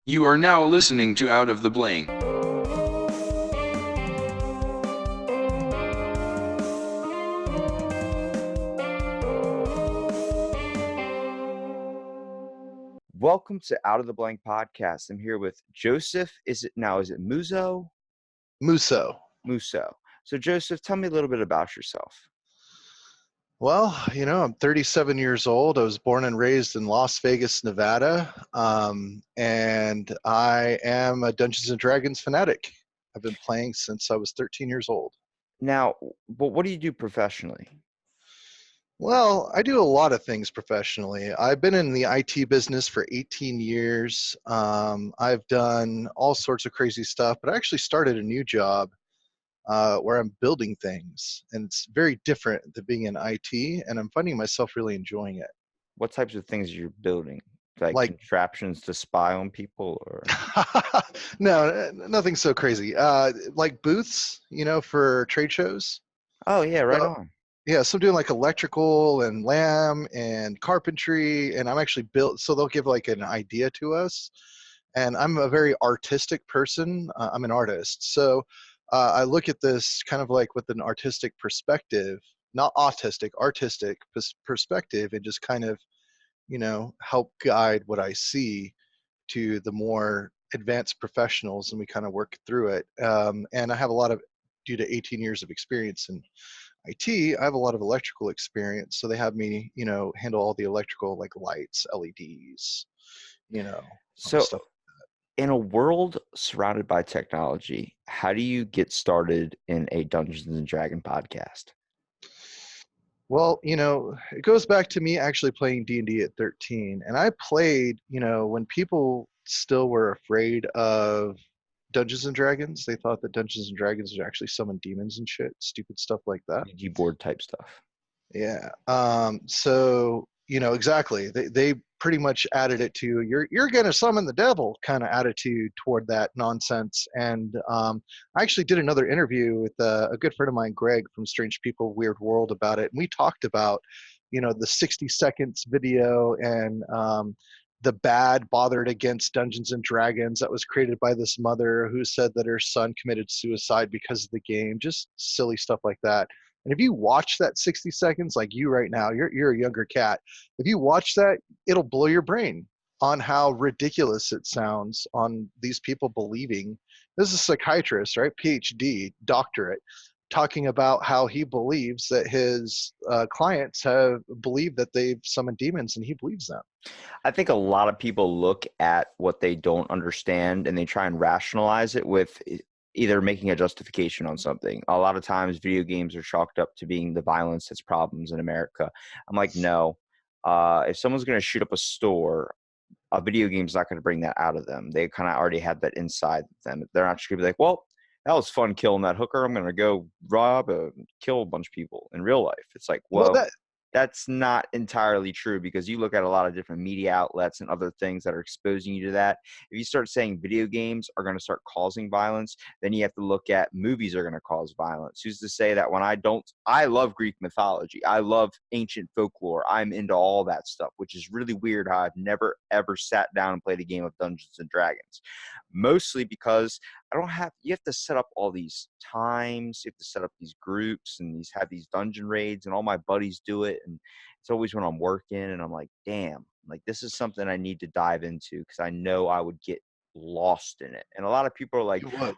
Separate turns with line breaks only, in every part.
You are now listening to Out of the Blank.
Welcome to Out of the Blank podcast. I'm here with Joseph. Is it Musso?
Musso.
Musso. So Joseph, tell me a little bit about yourself.
Well, I'm 37 years old. I was born and raised in Las Vegas, Nevada, and I am a Dungeons and Dragons fanatic. I've been playing since I was 13 years old.
Now, but what do you do professionally?
Well, I do a lot of things professionally. I've been in the IT business for 18 years. I've done all sorts of crazy stuff, but I actually started a new job where I'm building things, and it's very different than being in IT, and I'm finding myself really enjoying it.
What types of things you're building? Like
Like,
contraptions to spy on people or
no, nothing so crazy. Like booths, for trade shows.
Oh yeah, right
So,
on.
yeah, so I'm doing like electrical and lamb and carpentry, and I'm actually built. So they'll give like an idea to us, and I'm a very artistic person. I'm an artist, so I look at this kind of like with an artistic perspective, not autistic, artistic perspective, and just kind of help guide what I see to the more advanced professionals, and we kind of work through it. And I have a lot of, due to 18 years of experience in IT, I have a lot of electrical experience. So they have me, handle all the electrical, like lights, LEDs,
So
stuff.
in a world surrounded by technology, how do you get started in a Dungeons and Dragon podcast?
Well, it goes back to me actually playing D&D at 13. And I played, when people still were afraid of Dungeons and Dragons. They thought that Dungeons and Dragons would actually summon demons and shit, stupid stuff like that.
Ouija board type stuff.
Yeah. So exactly. They pretty much added it to you're gonna summon the devil kind of attitude toward that nonsense. And I actually did another interview with a good friend of mine, Greg from Strange People Weird World, about it, and we talked about the 60 seconds video and the bad bothered against Dungeons and Dragons that was created by this mother who said that her son committed suicide because of the game, just silly stuff like that. And if you watch that 60 seconds, like you right now, you're a younger cat. If you watch that, it'll blow your brain on how ridiculous it sounds on these people believing. This is a psychiatrist, right? PhD, doctorate, talking about how he believes that his clients have believed that they've summoned demons, and he believes them.
I think a lot of people look at what they don't understand and they try and rationalize it with either making a justification on something. A lot of times video games are chalked up to being the violence that's problems in America. I'm like, no. If someone's going to shoot up a store, a video game's not going to bring that out of them. They kind of already have that inside them. They're not just going to be like, well, that was fun killing that hooker. I'm going to go kill a bunch of people in real life. It's like,
Well,
well,
that
that's not entirely true because you look at a lot of different media outlets and other things that are exposing you to that. If you start saying video games are going to start causing violence, then you have to look at movies are going to cause violence. Who's to say that I love Greek mythology. I love ancient folklore. I'm into all that stuff, which is really weird how I've never, ever sat down and played a game of Dungeons and Dragons. Mostly because you have to set up all these times, you have to set up these groups and have these dungeon raids, and all my buddies do it. And it's always when I'm working and I'm like, damn, like this is something I need to dive into because I know I would get lost in it. And a lot of people are like,
you would.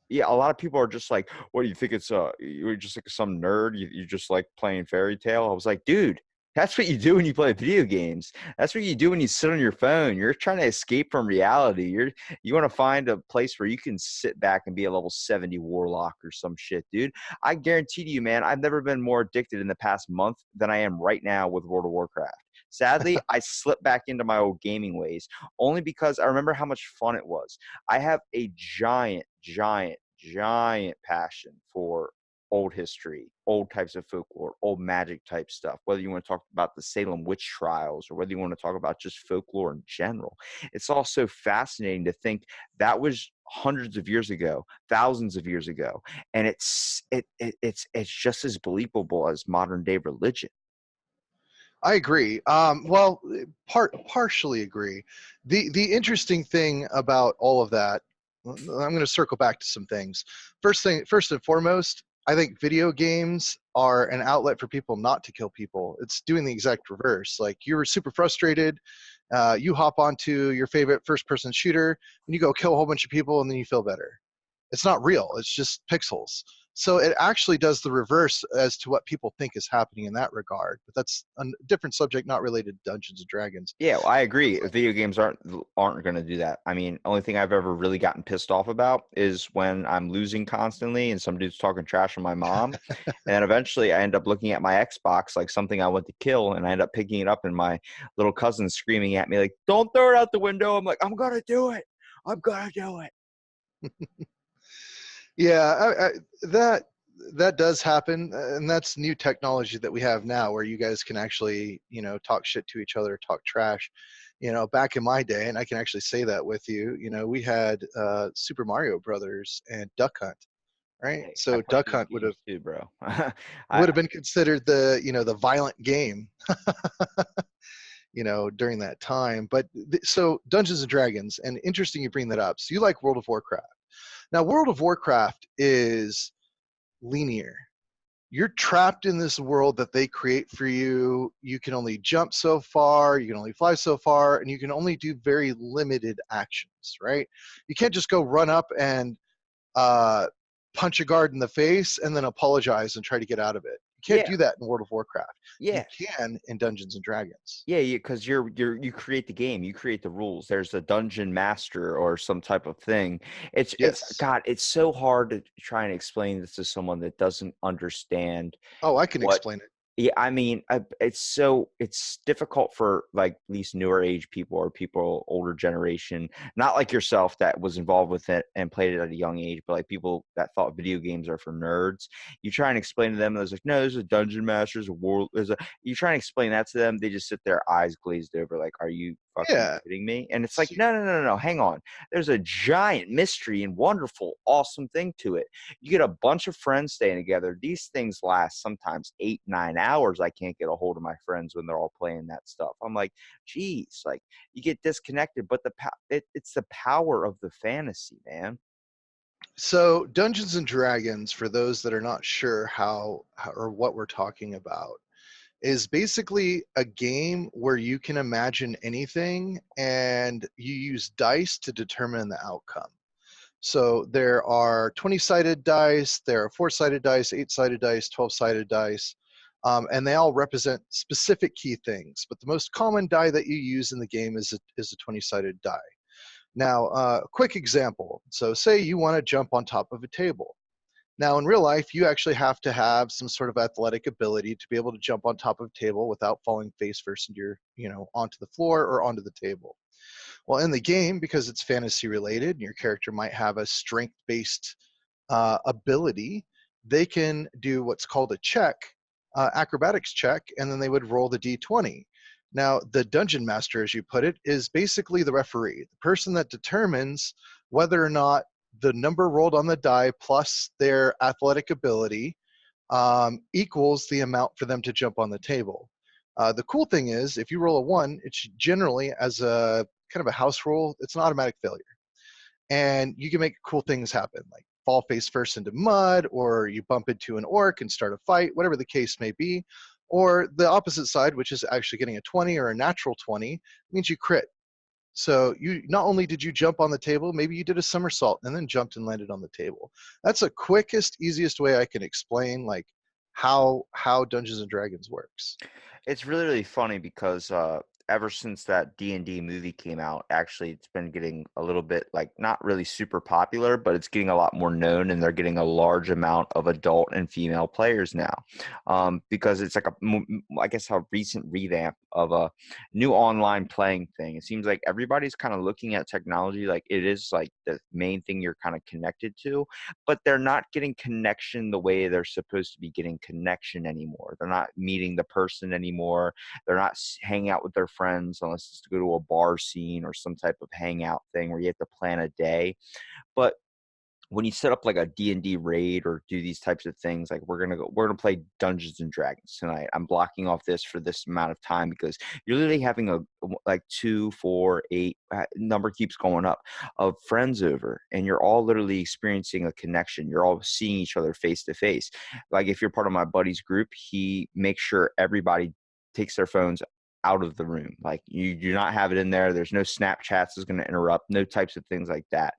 yeah, a lot of people are just like, what do you think you're just like some nerd? You just like playing fairy tale? I was like, dude, that's what you do when you play video games. That's what you do when you sit on your phone. You're trying to escape from reality. You want to find a place where you can sit back and be a level 70 warlock or some shit, dude. I guarantee to you, man, I've never been more addicted in the past month than I am right now with World of Warcraft. Sadly, I slipped back into my old gaming ways only because I remember how much fun it was. I have a giant, giant, giant passion for old history, old types of folklore, old magic type stuff, whether you want to talk about the Salem witch trials or whether you want to talk about just folklore in general. It's also fascinating to think that was hundreds of years ago, thousands of years ago, and it's just as believable as modern day religion.
I agree. Well, partially agree. The interesting thing about all of that, I'm going to circle back to some things. First and foremost, I think video games are an outlet for people not to kill people. It's doing the exact reverse. Like you're super frustrated, you hop onto your favorite first-person shooter, and you go kill a whole bunch of people, and then you feel better. It's not real. It's just pixels. So it actually does the reverse as to what people think is happening in that regard. But that's a different subject, not related to Dungeons and Dragons.
Yeah, well, I agree. Video games aren't going to do that. I mean, only thing I've ever really gotten pissed off about is when I'm losing constantly and some dude's talking trash on my mom, and then eventually I end up looking at my Xbox like something I want to kill, and I end up picking it up, and my little cousin's screaming at me like, "Don't throw it out the window!" I'm like, "I'm gonna do it. I'm gonna do it."
Yeah, that does happen, and that's new technology that we have now, where you guys can actually, talk shit to each other, talk trash. Back in my day, and I can actually say that with you. We had Super Mario Brothers and Duck Hunt, right?
Hey, I
So
played
Duck
those
Hunt would have
games too, bro.
would
I
have been considered the violent game, during that time. But so Dungeons and Dragons, and interesting you bring that up. So you like World of Warcraft. Now, World of Warcraft is linear. You're trapped in this world that they create for you. You can only jump so far, you can only fly so far, and you can only do very limited actions, right? You can't just go run up and uh, punch a guard in the face and then apologize and try to get out of it. You can't
yeah,
do that in World of Warcraft. You
yeah.
can in Dungeons and Dragons.
Yeah, because you create the game, you create the rules. There's a dungeon master or some type of thing. It's
Yes.
God, it's so hard to try and explain this to someone that doesn't understand
Oh, I can
what
explain it.
yeah, I mean, it's difficult for like at least newer age people or people older generation, not like yourself that was involved with it and played it at a young age, but like people that thought video games are for nerds. You try and explain to them, there's like, no, there's a dungeon master, there's a world, there's a. You try and explain that to them, they just sit there, eyes glazed over, like, are you fucking
Yeah.
kidding me? And it's like,
So,
no, no, no, no, no, hang on. There's a giant mystery and wonderful, awesome thing to it. You get a bunch of friends staying together. These things last sometimes 8, 9 hours. I can't get a hold of my friends when they're all playing that stuff. I'm like, geez, like you get disconnected, but it's the power of the fantasy, man.
so Dungeons and Dragons, for those that are not sure how or what we're talking about, is basically a game where you can imagine anything and you use dice to determine the outcome. So there are 20-sided dice, there are 4-sided dice, 8-sided dice, 12-sided dice, and they all represent specific key things. But the most common die that you use in the game is a 20-sided die. Now, a quick example. So say you want to jump on top of a table. Now, in real life, you actually have to have some sort of athletic ability to be able to jump on top of a table without falling face first into onto the floor or onto the table. Well, in the game, because it's fantasy related, and your character might have a strength based ability, they can do what's called a check, acrobatics check, and then they would roll the d20. Now, the dungeon master, as you put it, is basically the referee, the person that determines whether or not the number rolled on the die plus their athletic ability equals the amount for them to jump on the table. The cool thing is, if you roll a 1, it's generally, as a kind of a house rule, it's an automatic failure. And you can make cool things happen, like fall face first into mud, or you bump into an orc and start a fight, whatever the case may be. Or the opposite side, which is actually getting a 20 or a natural 20, means you crit. So you not only did you jump on the table, maybe you did a somersault and then jumped and landed on the table. That's the quickest, easiest way I can explain like how Dungeons and Dragons works.
It's really, really funny because ever since that D&D movie came out, actually, it's been getting a little bit like not really super popular, but it's getting a lot more known, and they're getting a large amount of adult and female players now, because it's like I guess, a recent revamp of a new online playing thing. It seems like everybody's kind of looking at technology like it is like the main thing you're kind of connected to, but they're not getting connection the way they're supposed to be getting connection anymore. They're not meeting the person anymore. They're not hanging out with their friends unless it's to go to a bar scene or some type of hangout thing where you have to plan a day. But when you set up like a D&D raid or do these types of things, like we're gonna play Dungeons and Dragons tonight. I'm blocking off this for this amount of time because you're literally having like 2, 4, 8 number keeps going up of friends over, and you're all literally experiencing a connection. You're all seeing each other face to face. Like if you're part of my buddy's group, he makes sure everybody takes their phones out of the room. Like you do not have it in there. There's no Snapchats is going to interrupt, no types of things like that.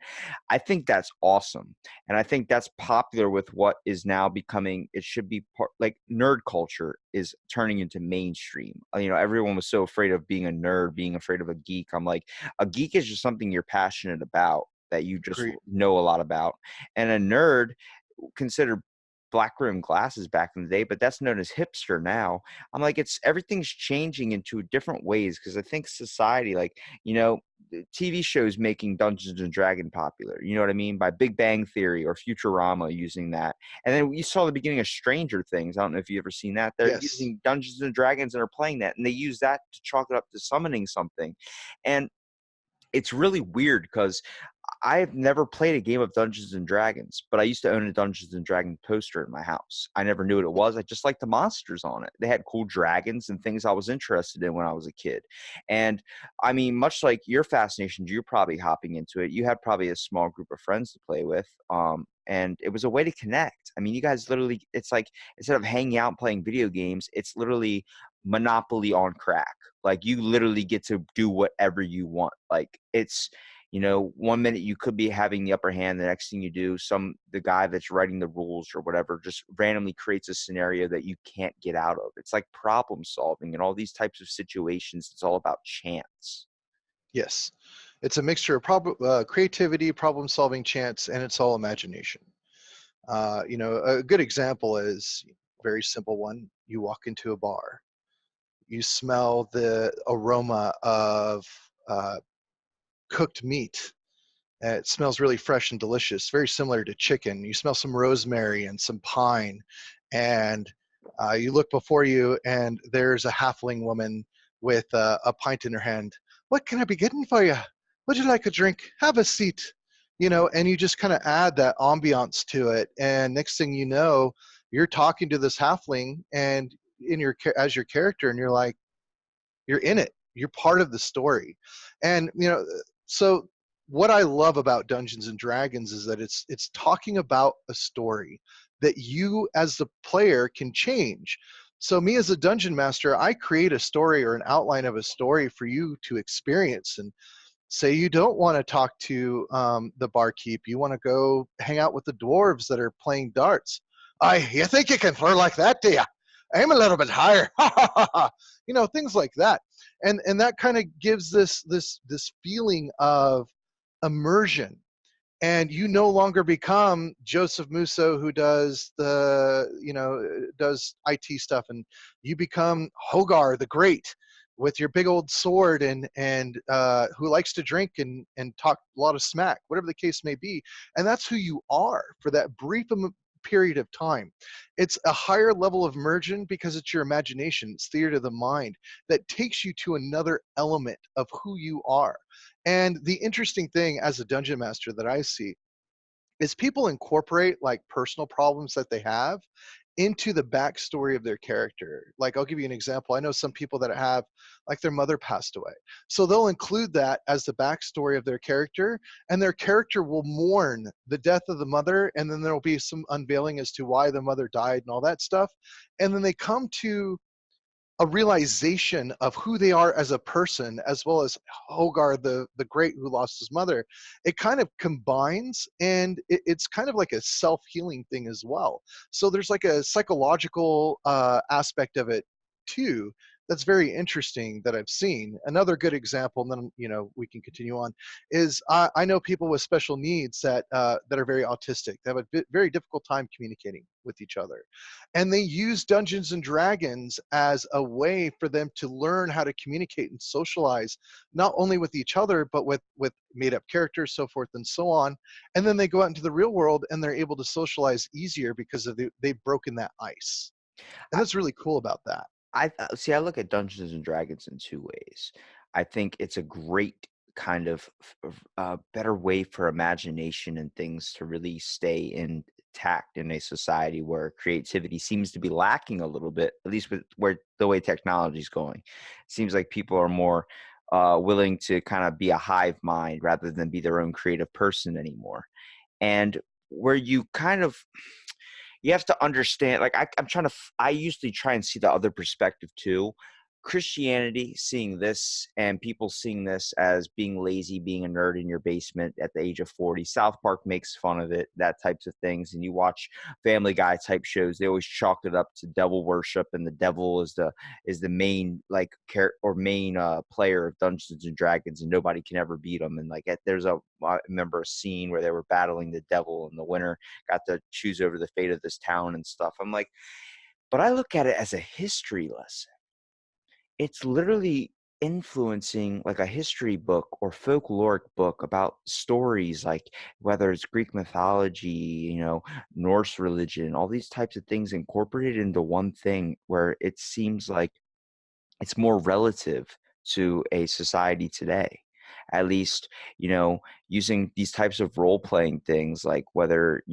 I think that's awesome. And I think that's popular with what is now becoming, it should be part, like nerd culture is turning into mainstream. You know, everyone was so afraid of being a nerd, being afraid of a geek. I'm like, a geek is just something you're passionate about that you just
Agreed.
know a lot about. And a nerd, considered black rim glasses back in the day, but that's known as hipster now. I'm like, it's everything's changing into different ways because I think society, like, you know, TV shows making Dungeons and Dragon popular. You know what I mean? By Big Bang Theory or Futurama using that. And then you saw the beginning of Stranger Things. I don't know if you've ever seen that. They're
Yes.
using Dungeons and Dragons and are playing that, and they use that to chalk it up to summoning something. And it's really weird because I've never played a game of Dungeons and Dragons, but I used to own a Dungeons and Dragons poster in my house. I never knew what it was. I just liked the monsters on it. They had cool dragons and things I was interested in when I was a kid. And I mean, much like your fascination, you're probably hopping into it. You had probably a small group of friends to play with. And it was a way to connect. I mean, you guys literally, it's like instead of hanging out and playing video games, it's literally Monopoly on crack. Like you literally get to do whatever you want. Like it's, you know, one minute you could be having the upper hand, the next thing you do, the guy that's writing the rules or whatever just randomly creates a scenario that you can't get out of. It's like problem solving and all these types of situations. It's all about chance.
Yes. It's a mixture of creativity, problem solving, chance, and it's all imagination. You know, a good example is a very simple one. You walk into a bar, you smell the aroma of uh, cooked meat. It smells really fresh and delicious, very similar to chicken. You smell some rosemary and some pine, and you look before you, and there's a halfling woman with a pint in her hand. What can I be getting for you? Would you like a drink? Have a seat. You know, and you just kind of add that ambiance to it, and next thing you know, you're talking to this halfling, and as your character, and you're like, you're in it. You're part of the story. And you know, so what I love about Dungeons and Dragons is that it's talking about a story that you as the player can change. So me as a dungeon master, I create a story or an outline of a story for you to experience. And say you don't want to talk to the barkeep, you want to go hang out with the dwarves that are playing darts. You think you can throw like that, do you? Aim a little bit higher. You know, things like that. And that kind of gives this feeling of immersion, and you no longer become Joseph Musso who does does IT stuff, and you become Hogar the Great with your big old sword, and who likes to drink and talk a lot of smack, whatever the case may be. And that's who you are for that brief period of time. It's a higher level of immersion because it's your imagination, it's theater of the mind that takes you to another element of who you are. And the interesting thing as a dungeon master that I see is people incorporate like personal problems that they have into the backstory of their character. Like, I'll give you an example. I know some people that have, like, their mother passed away. So they'll include that as the backstory of their character, and their character will mourn the death of the mother, and then there'll be some unveiling as to why the mother died and all that stuff. And then they come to a realization of who they are as a person, as well as Hogar the Great who lost his mother. It kind of combines, and it's kind of like a self-healing thing as well. So there's like a psychological aspect of it too that's very interesting that I've seen. Another good example, and then we can continue on, is I know people with special needs that are very autistic. They have a very difficult time communicating with each other, and they use Dungeons and Dragons as a way for them to learn how to communicate and socialize, not only with each other but with made up characters, so forth and so on. And then they go out into the real world and they're able to socialize easier because they've broken that ice. And that's really cool about that.
I see. I look at Dungeons and Dragons in two ways. I think it's a great kind of a better way for imagination and things to really stay intact in a society where creativity seems to be lacking a little bit, at least with where the way technology is going. It seems like people are more willing to kind of be a hive mind rather than be their own creative person anymore. And where you kind of you have to understand, like I'm trying to I usually try and see the other perspective too. Christianity seeing this and people seeing this as being lazy, being a nerd in your basement at the age of 40. South Park makes fun of it, that types of things. And you watch Family Guy type shows, they always chalk it up to devil worship, and the devil is the main like or main player of Dungeons and Dragons, and nobody can ever beat him. And like there's a I remember a scene where they were battling the devil, and the winner got to choose over the fate of this town and stuff. I'm like, but I look at it as a history lesson. It's literally influencing like a history book or folkloric book about stories, like whether it's Greek mythology, Norse religion, all these types of things incorporated into one thing where it seems like it's more relative to a society today. At least, using these types of role playing things, like whether,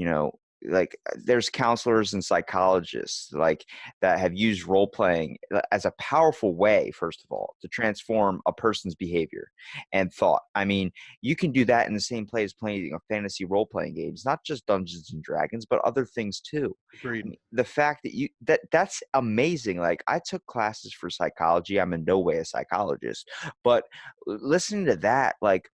like there's counselors and psychologists like that have used role playing as a powerful way, first of all, to transform a person's behavior and thought. I mean, you can do that in the same play as playing a fantasy role playing games, not just Dungeons and Dragons, but other things too. I
Agreed.
mean, the fact that that's amazing. Like I took classes for psychology. I'm in no way a psychologist, but listening to that, like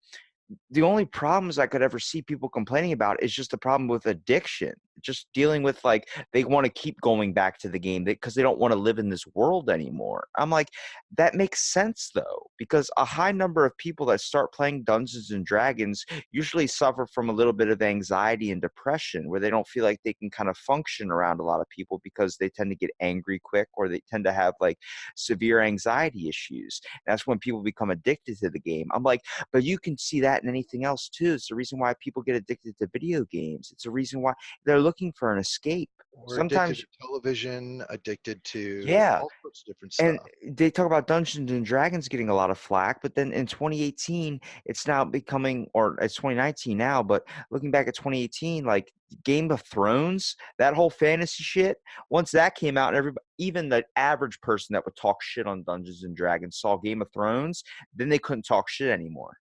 the only problems I could ever see people complaining about is just the problem with addiction. Just dealing with like they want to keep going back to the game because they don't want to live in this world anymore. I'm like, that makes sense though, because a high number of people that start playing Dungeons and Dragons usually suffer from a little bit of anxiety and depression, where they don't feel like they can kind of function around a lot of people because they tend to get angry quick, or they tend to have like severe anxiety issues. That's when people become addicted to the game. I'm like, but you can see that in anything else too. It's the reason why people get addicted to video games. It's a reason why they're looking for an escape.
Or addicted
Sometimes,
to television, addicted to
yeah.
all sorts of different
And
stuff.
they talk about Dungeons and Dragons getting a lot of flack, but then in 2018, it's now becoming, or it's 2019 now, but looking back at 2018, like Game of Thrones, that whole fantasy shit, once that came out, and everybody, even the average person that would talk shit on Dungeons and Dragons saw Game of Thrones, then they couldn't talk shit anymore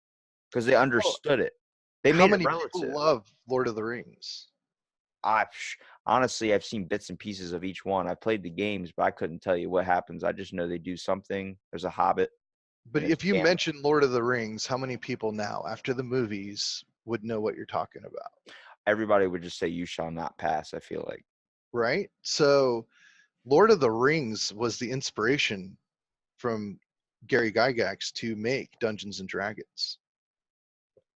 because they
Well,
understood it. They
how
made it
many people
relative.
love Lord of the Rings?
Honestly, I've seen bits and pieces of each one. I played the games, but I couldn't tell you what happens. I just know they do something. There's a hobbit,
But
and it's
if you
Gandalf.
mention Lord of the Rings, how many people now, after the movies, would know what you're talking about?
Everybody would just say, "You shall not pass." I feel like.
Right? So, Lord of the Rings was the inspiration from Gary Gygax to make Dungeons and Dragons.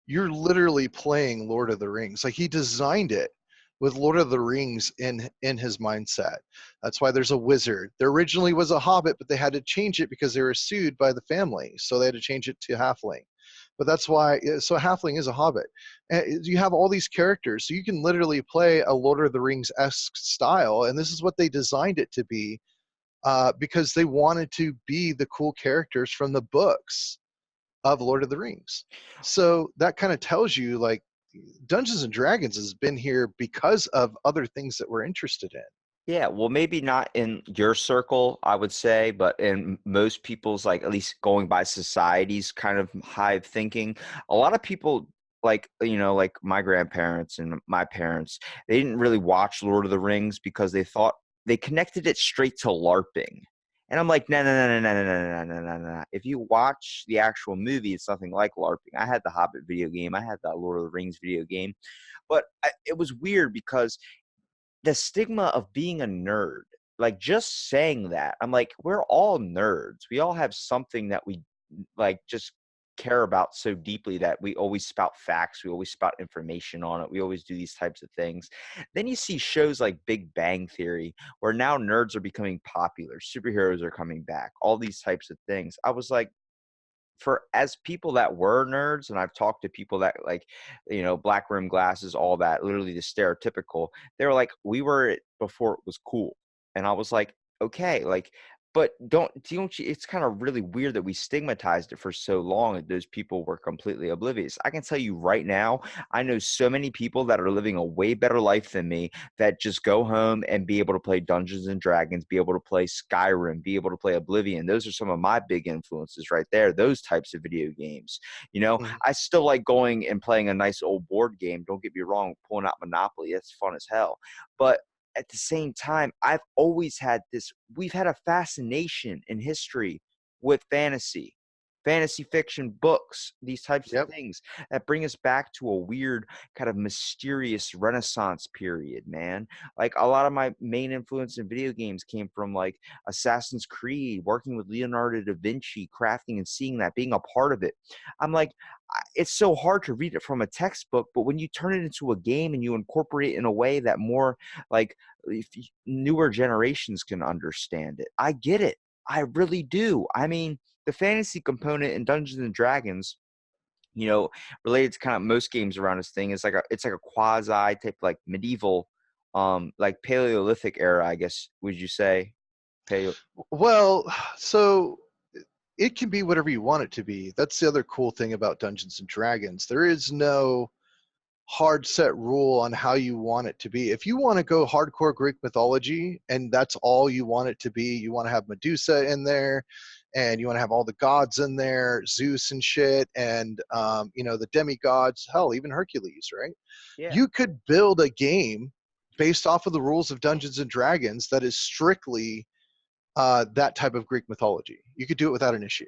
You're literally playing Lord of the Rings. Like he designed it with Lord of the Rings in his mindset. That's why there's a wizard. There originally was a hobbit, but they had to change it because they were sued by the family, so they had to change it to halfling. But that's why so halfling is a hobbit. And you have all these characters, so you can literally play a Lord of the Rings-esque style, and this is what they designed it to be because they wanted to be the cool characters from the books of Lord of the Rings. So that kind of tells you like Dungeons and Dragons has been here because of other things that we're interested in.
Yeah, well, maybe not in your circle, I would say, but in most people's, like, at least going by society's kind of hive thinking, a lot of people, like, like my grandparents and my parents, they didn't really watch Lord of the Rings because they thought they connected it straight to LARPing. And I'm like, no, no, no, no, no, no, no, no, no, no, no. If you watch the actual movie, it's nothing like LARPing. I had the Hobbit video game, I had the Lord of the Rings video game, but it was weird because the stigma of being a nerd, like just saying that, I'm like, we're all nerds. We all have something that we like just care about so deeply that we always spout facts, we always spout information on it, we always do these types of things. Then you see shows like Big Bang Theory, where now nerds are becoming popular, superheroes are coming back, all these types of things. I was like, for as people that were nerds, and I've talked to people that like, black rim glasses, all that, literally the stereotypical, they were like, we were it before it was cool. And I was like, okay, like But don't you, it's kind of really weird that we stigmatized it for so long and those people were completely oblivious. I can tell you right now, I know so many people that are living a way better life than me that just go home and be able to play Dungeons and Dragons, be able to play Skyrim, be able to play Oblivion. Those are some of my big influences right there, those types of video games. You know,
Mhm.
I still like going and playing a nice old board game. Don't get me wrong, pulling out Monopoly, that's fun as hell. But at the same time, we've had a fascination in history with fantasy fiction books, these types of
Yep.
things that bring us back to a weird kind of mysterious Renaissance period, man. Like a lot of my main influence in video games came from like Assassin's Creed, working with Leonardo da Vinci, crafting and seeing that, being a part of it. I'm like, it's so hard to read it from a textbook, but when you turn it into a game and you incorporate it in a way that more like if newer generations can understand it. I get it. I really do. I mean, the fantasy component in Dungeons and Dragons, you know, related to kind of most games around this thing is like it's like a quasi type like medieval, like Paleolithic era, I guess. Would you say? Paleo.
Well, so it can be whatever you want it to be. That's the other cool thing about Dungeons and Dragons. There is no hard set rule on how you want it to be. If you want to go hardcore Greek mythology and that's all you want it to be, you want to have Medusa in there and you want to have all the gods in there, Zeus and shit, and the demigods, hell, even Hercules, right?
Yeah.
You could build a game based off of the rules of Dungeons and Dragons that is strictly that type of Greek mythology. You could do it without an issue.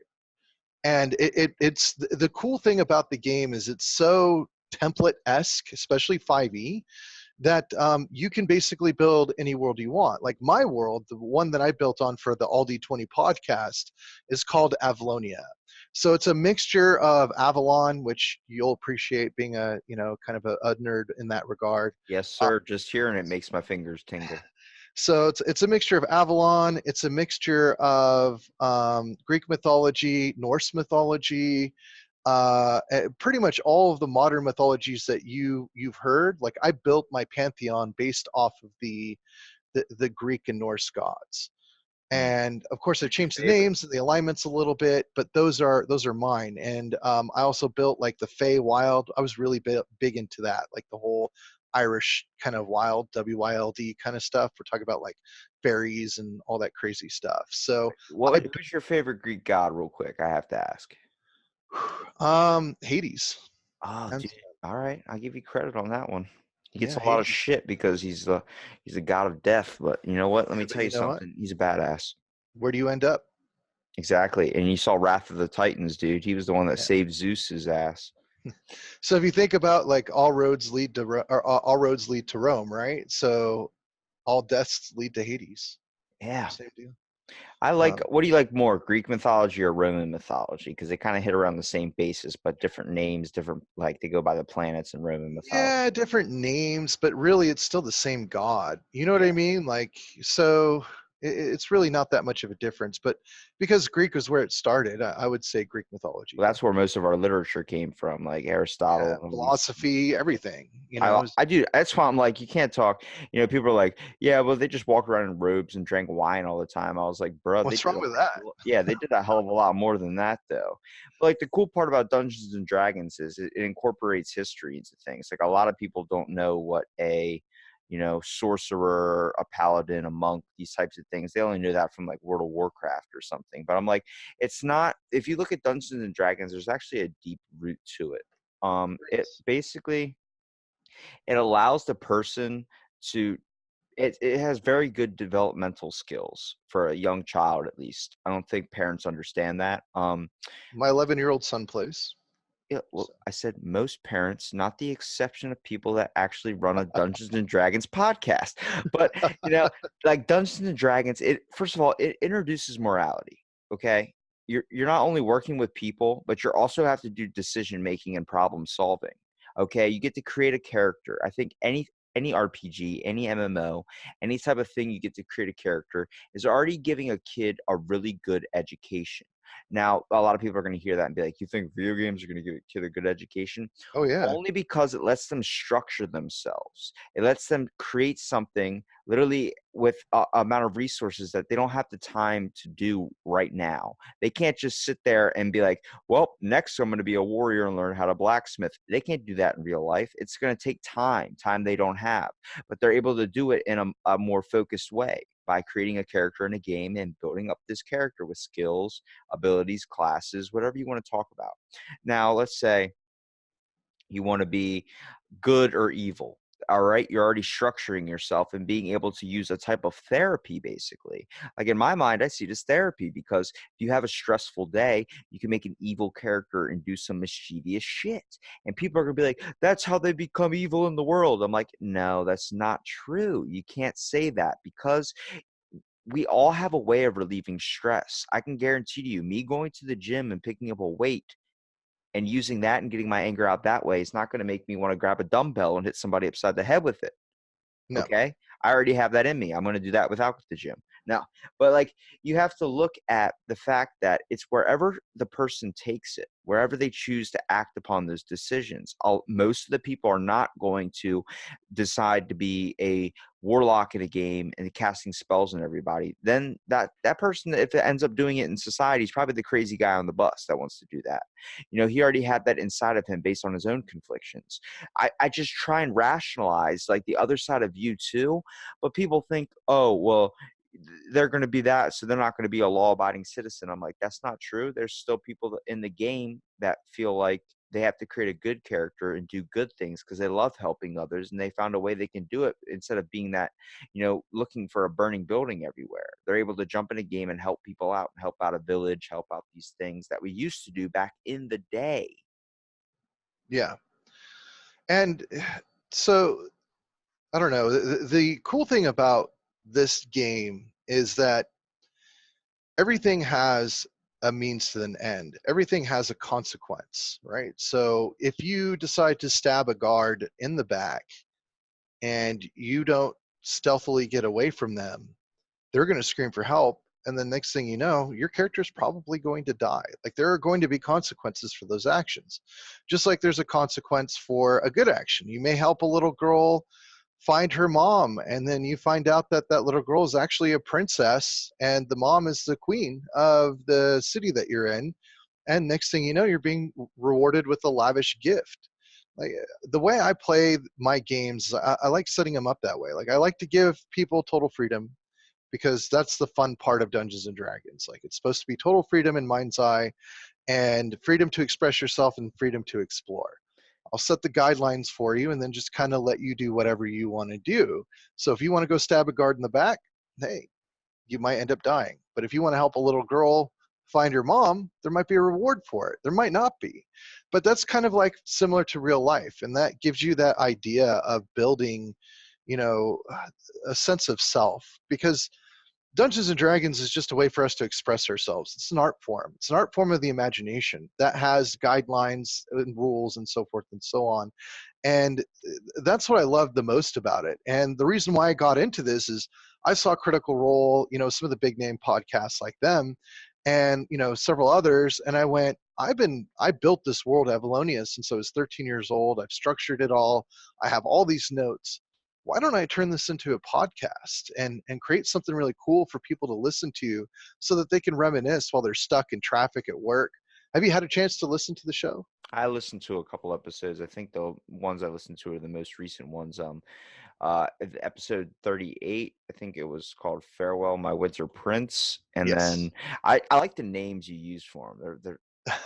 And it's the cool thing about the game is it's so template-esque, especially 5e, that you can basically build any world you want. Like my world, the one that I built on for the ALLD20 podcast, is called Avalonia. So it's a mixture of Avalon, which you'll appreciate being a kind of a nerd in that regard.
Yes,
Uh,
sir. Just hearing it makes my fingers tingle.
so it's a mixture of Avalon. It's a mixture of Greek mythology, Norse mythology, pretty much all of the modern mythologies that you've heard. Like I built my pantheon based off of the Greek and Norse gods.
Mm.
And of course, I've
Who's your
changed the
favorite?
names and the alignments a little bit, but those are mine. And I also built like the Fey Wild. I was really big into that, like the whole Irish kind of wild, WYLD kind of stuff. We're talking about like fairies and all that crazy stuff. So I,
Who's your favorite Greek god, real quick? I have to ask.
Hades.
Oh,
And
dude. All right, I'll give you credit on that one. He gets
yeah,
a lot of
Hades.
shit because he's the god of death, but you know what? Let me
Yeah, but
tell
you
you
know what?
something. He's a badass.
Where do you end up?
Exactly. And you saw Wrath of the Titans, dude. He was the one that
Yeah.
saved Zeus's ass.
So if you think about like all roads lead to Rome, right? So all deaths lead to Hades.
Yeah.
Same deal.
I like,
Um,
what do you like more, Greek mythology or Roman mythology? Because they kind of hit around the same basis, but different names, different, like they go by the planets in Roman mythology.
yeah, different names, but really it's still the same god. You know what
Yeah.
I mean? Like, so it's really not that much of a difference. But because Greek was where it started, I would say Greek
Well,
mythology.
that's where most of our literature came from, like
Yeah,
Aristotle and all these.
philosophy, everything.
I do. That's why I'm like, you can't talk. You know, people are like, yeah, well, they just walked around in robes and drank wine all the time. I was like, bro, they
What's
did
wrong with that?
yeah, they did a hell of a lot more than that, though. But like the cool part about Dungeons and Dragons is it incorporates history into things. Like a lot of people don't know what a, sorcerer, a paladin, a monk, these types of things. They only know that from like World of Warcraft or something. But I'm like, it's not. If you look at Dungeons and Dragons, there's actually a deep root to it. It basically it allows the person to it has very good developmental skills for a young child, at least. I don't think parents understand that.
My 11-year-old son plays.
Yeah, well,
So.
I said most parents, not the exception of people that actually run a Dungeons and Dragons podcast. But you know, like Dungeons and Dragons, it first of all, it introduces morality. Okay. You're not only working with people, but you also have to do decision making and problem solving. Okay. You get to create a character. I think any RPG, any MMO, any type of thing you get to create a character is already giving a kid a really good education. Now, a lot of people are going to hear that and be like, you think video games are going to give a kid a good education?
Oh yeah.
Only because it lets them structure themselves. It lets them create something literally with a amount of resources that they don't have the time to do right now. They can't just sit there and be like, well, next I'm going to be a warrior and learn how to blacksmith. They can't do that in real life. It's going to take time they don't have, but they're able to do it in a more focused way by creating a character in a game and building up this character with skills, abilities, classes, whatever you want to talk about. Now, let's say you want to be good or evil. All right. You're already structuring yourself and being able to use a type of therapy, basically. Like in my mind, I see it as therapy because if you have a stressful day, you can make an evil character and do some mischievous shit. And people are going to be like, that's how they become evil in the world. I'm like, no, that's not true. You can't say that because we all have a way of relieving stress. I can guarantee to you, me going to the gym and picking up a weight and using that and getting my anger out that way is not going to make me want to grab a dumbbell and hit somebody upside the head with it.
No.
Okay. I already have that in me. I'm going to do that without the gym. No, but like you have to look at the fact that it's wherever the person takes it, wherever they choose to act upon those decisions. Most of the people are not going to decide to be a warlock in a game and casting spells on everybody. Then that person, if it ends up doing it in society, is probably the crazy guy on the bus that wants to do that. You know, he already had that inside of him based on his own conflictions. I just try and rationalize like the other side of you too, but people think, oh, well, they're going to be that, so they're not going to be a law-abiding citizen. I'm like, that's not true. There's still people in the game that feel like they have to create a good character and do good things because they love helping others, and they found a way they can do it instead of being that, you know, looking for a burning building everywhere. They're able to jump in a game and help people out, and help out a village, help out these things that we used to do back in the day.
Yeah. And so I don't know. The cool thing about this game is that everything has a means to an end. Everything has a consequence, right? So if you decide to stab a guard in the back and you don't stealthily get away from them, they're going to scream for help. And the next thing you know, your character is probably going to die. Like there are going to be consequences for those actions. Just like there's a consequence for a good action. You may help a little girl find her mom, and then you find out that that little girl is actually a princess and the mom is the queen of the city that you're in. And next thing you know, you're being rewarded with a lavish gift. Like the way I play my games, I like setting them up that way. Like I like to give people total freedom because that's the fun part of Dungeons and Dragons. Like it's supposed to be total freedom in mind's eye and freedom to express yourself and freedom to explore. I'll set the guidelines for you and then just kind of let you do whatever you want to do. So if you want to go stab a guard in the back, hey, you might end up dying. But if you want to help a little girl find her mom, there might be a reward for it. There might not be. But that's kind of like similar to real life. And that gives you that idea of building, you know, a sense of self. Because Dungeons and Dragons is just a way for us to express ourselves. It's an art form. It's an art form of the imagination that has guidelines and rules and so forth and so on. And that's what I love the most about it. And the reason why I got into this is I saw Critical Role, you know, some of the big name podcasts like them, and you know several others, and I went, I built this world Avalonia since I was 13 years old. I've structured it all. I have all these notes. Why don't I turn this into a podcast and create something really cool for people to listen to so that they can reminisce while they're stuck in traffic at work? Have you had a chance to listen to the show?
I listened to a couple episodes. I think the ones I listened to are the most recent ones. Episode 38, I think it was called "Farewell, My Winter Prince," and
Yes.
then I like the names you use for them. They're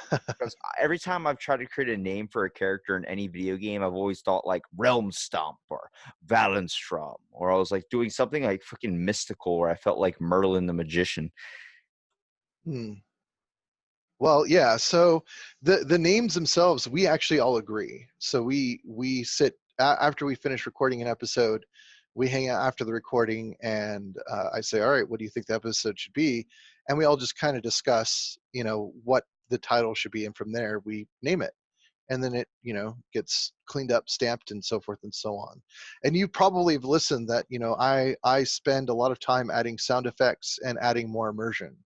because every time I've tried to create a name for a character in any video game, I've always thought like Realm Stomp or Valenstrom, or I was like doing something like freaking mystical where I felt like Merlin the Magician.
Hmm. Well, yeah. So the names themselves, we actually all agree. So we sit after we finish recording an episode, we hang out after the recording, and I say, all right, what do you think the episode should be? And we all just kind of discuss, you know, what the title should be, and from there we name it, and then it, you know, gets cleaned up, stamped, and so forth and so on. And you probably have listened that, you know, I spend a lot of time adding sound effects and adding more immersion.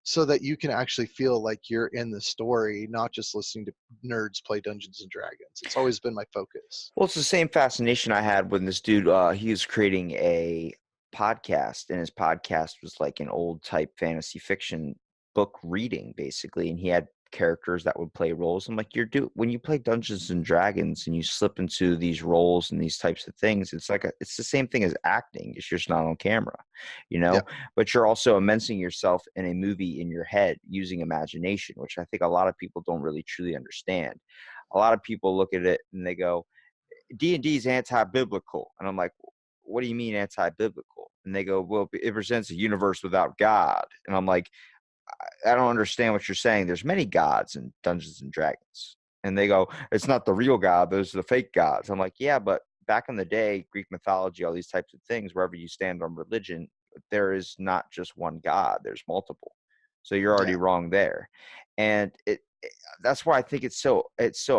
so that you can actually feel like you're in the story, not just listening to nerds play Dungeons and Dragons. It's always been my focus.
Well, it's the same fascination I had when this dude, he was creating a podcast, and his podcast was like an old type fantasy fiction book reading, basically. And he had characters that would play roles. I'm like, when you play Dungeons and Dragons and you slip into these roles and these types of things, it's the same thing as acting. It's just not on camera, you
Yeah.
know, but you're also immersing yourself in a movie in your head using imagination, which I think a lot of people don't really truly understand. A lot of people look at it and they go, D&D is anti-biblical. And I'm like, what do you mean anti-biblical? And they go, well, it presents a universe without God. And I'm like, I don't understand what you're saying. There's many gods in Dungeons and Dragons. And they go, it's not the real God. Those are the fake gods. I'm like, yeah, but back in the day, Greek mythology, all these types of things, wherever you stand on religion, there is not just one God. There's multiple. So you're already
Yeah.
wrong there. And that's why I think it's so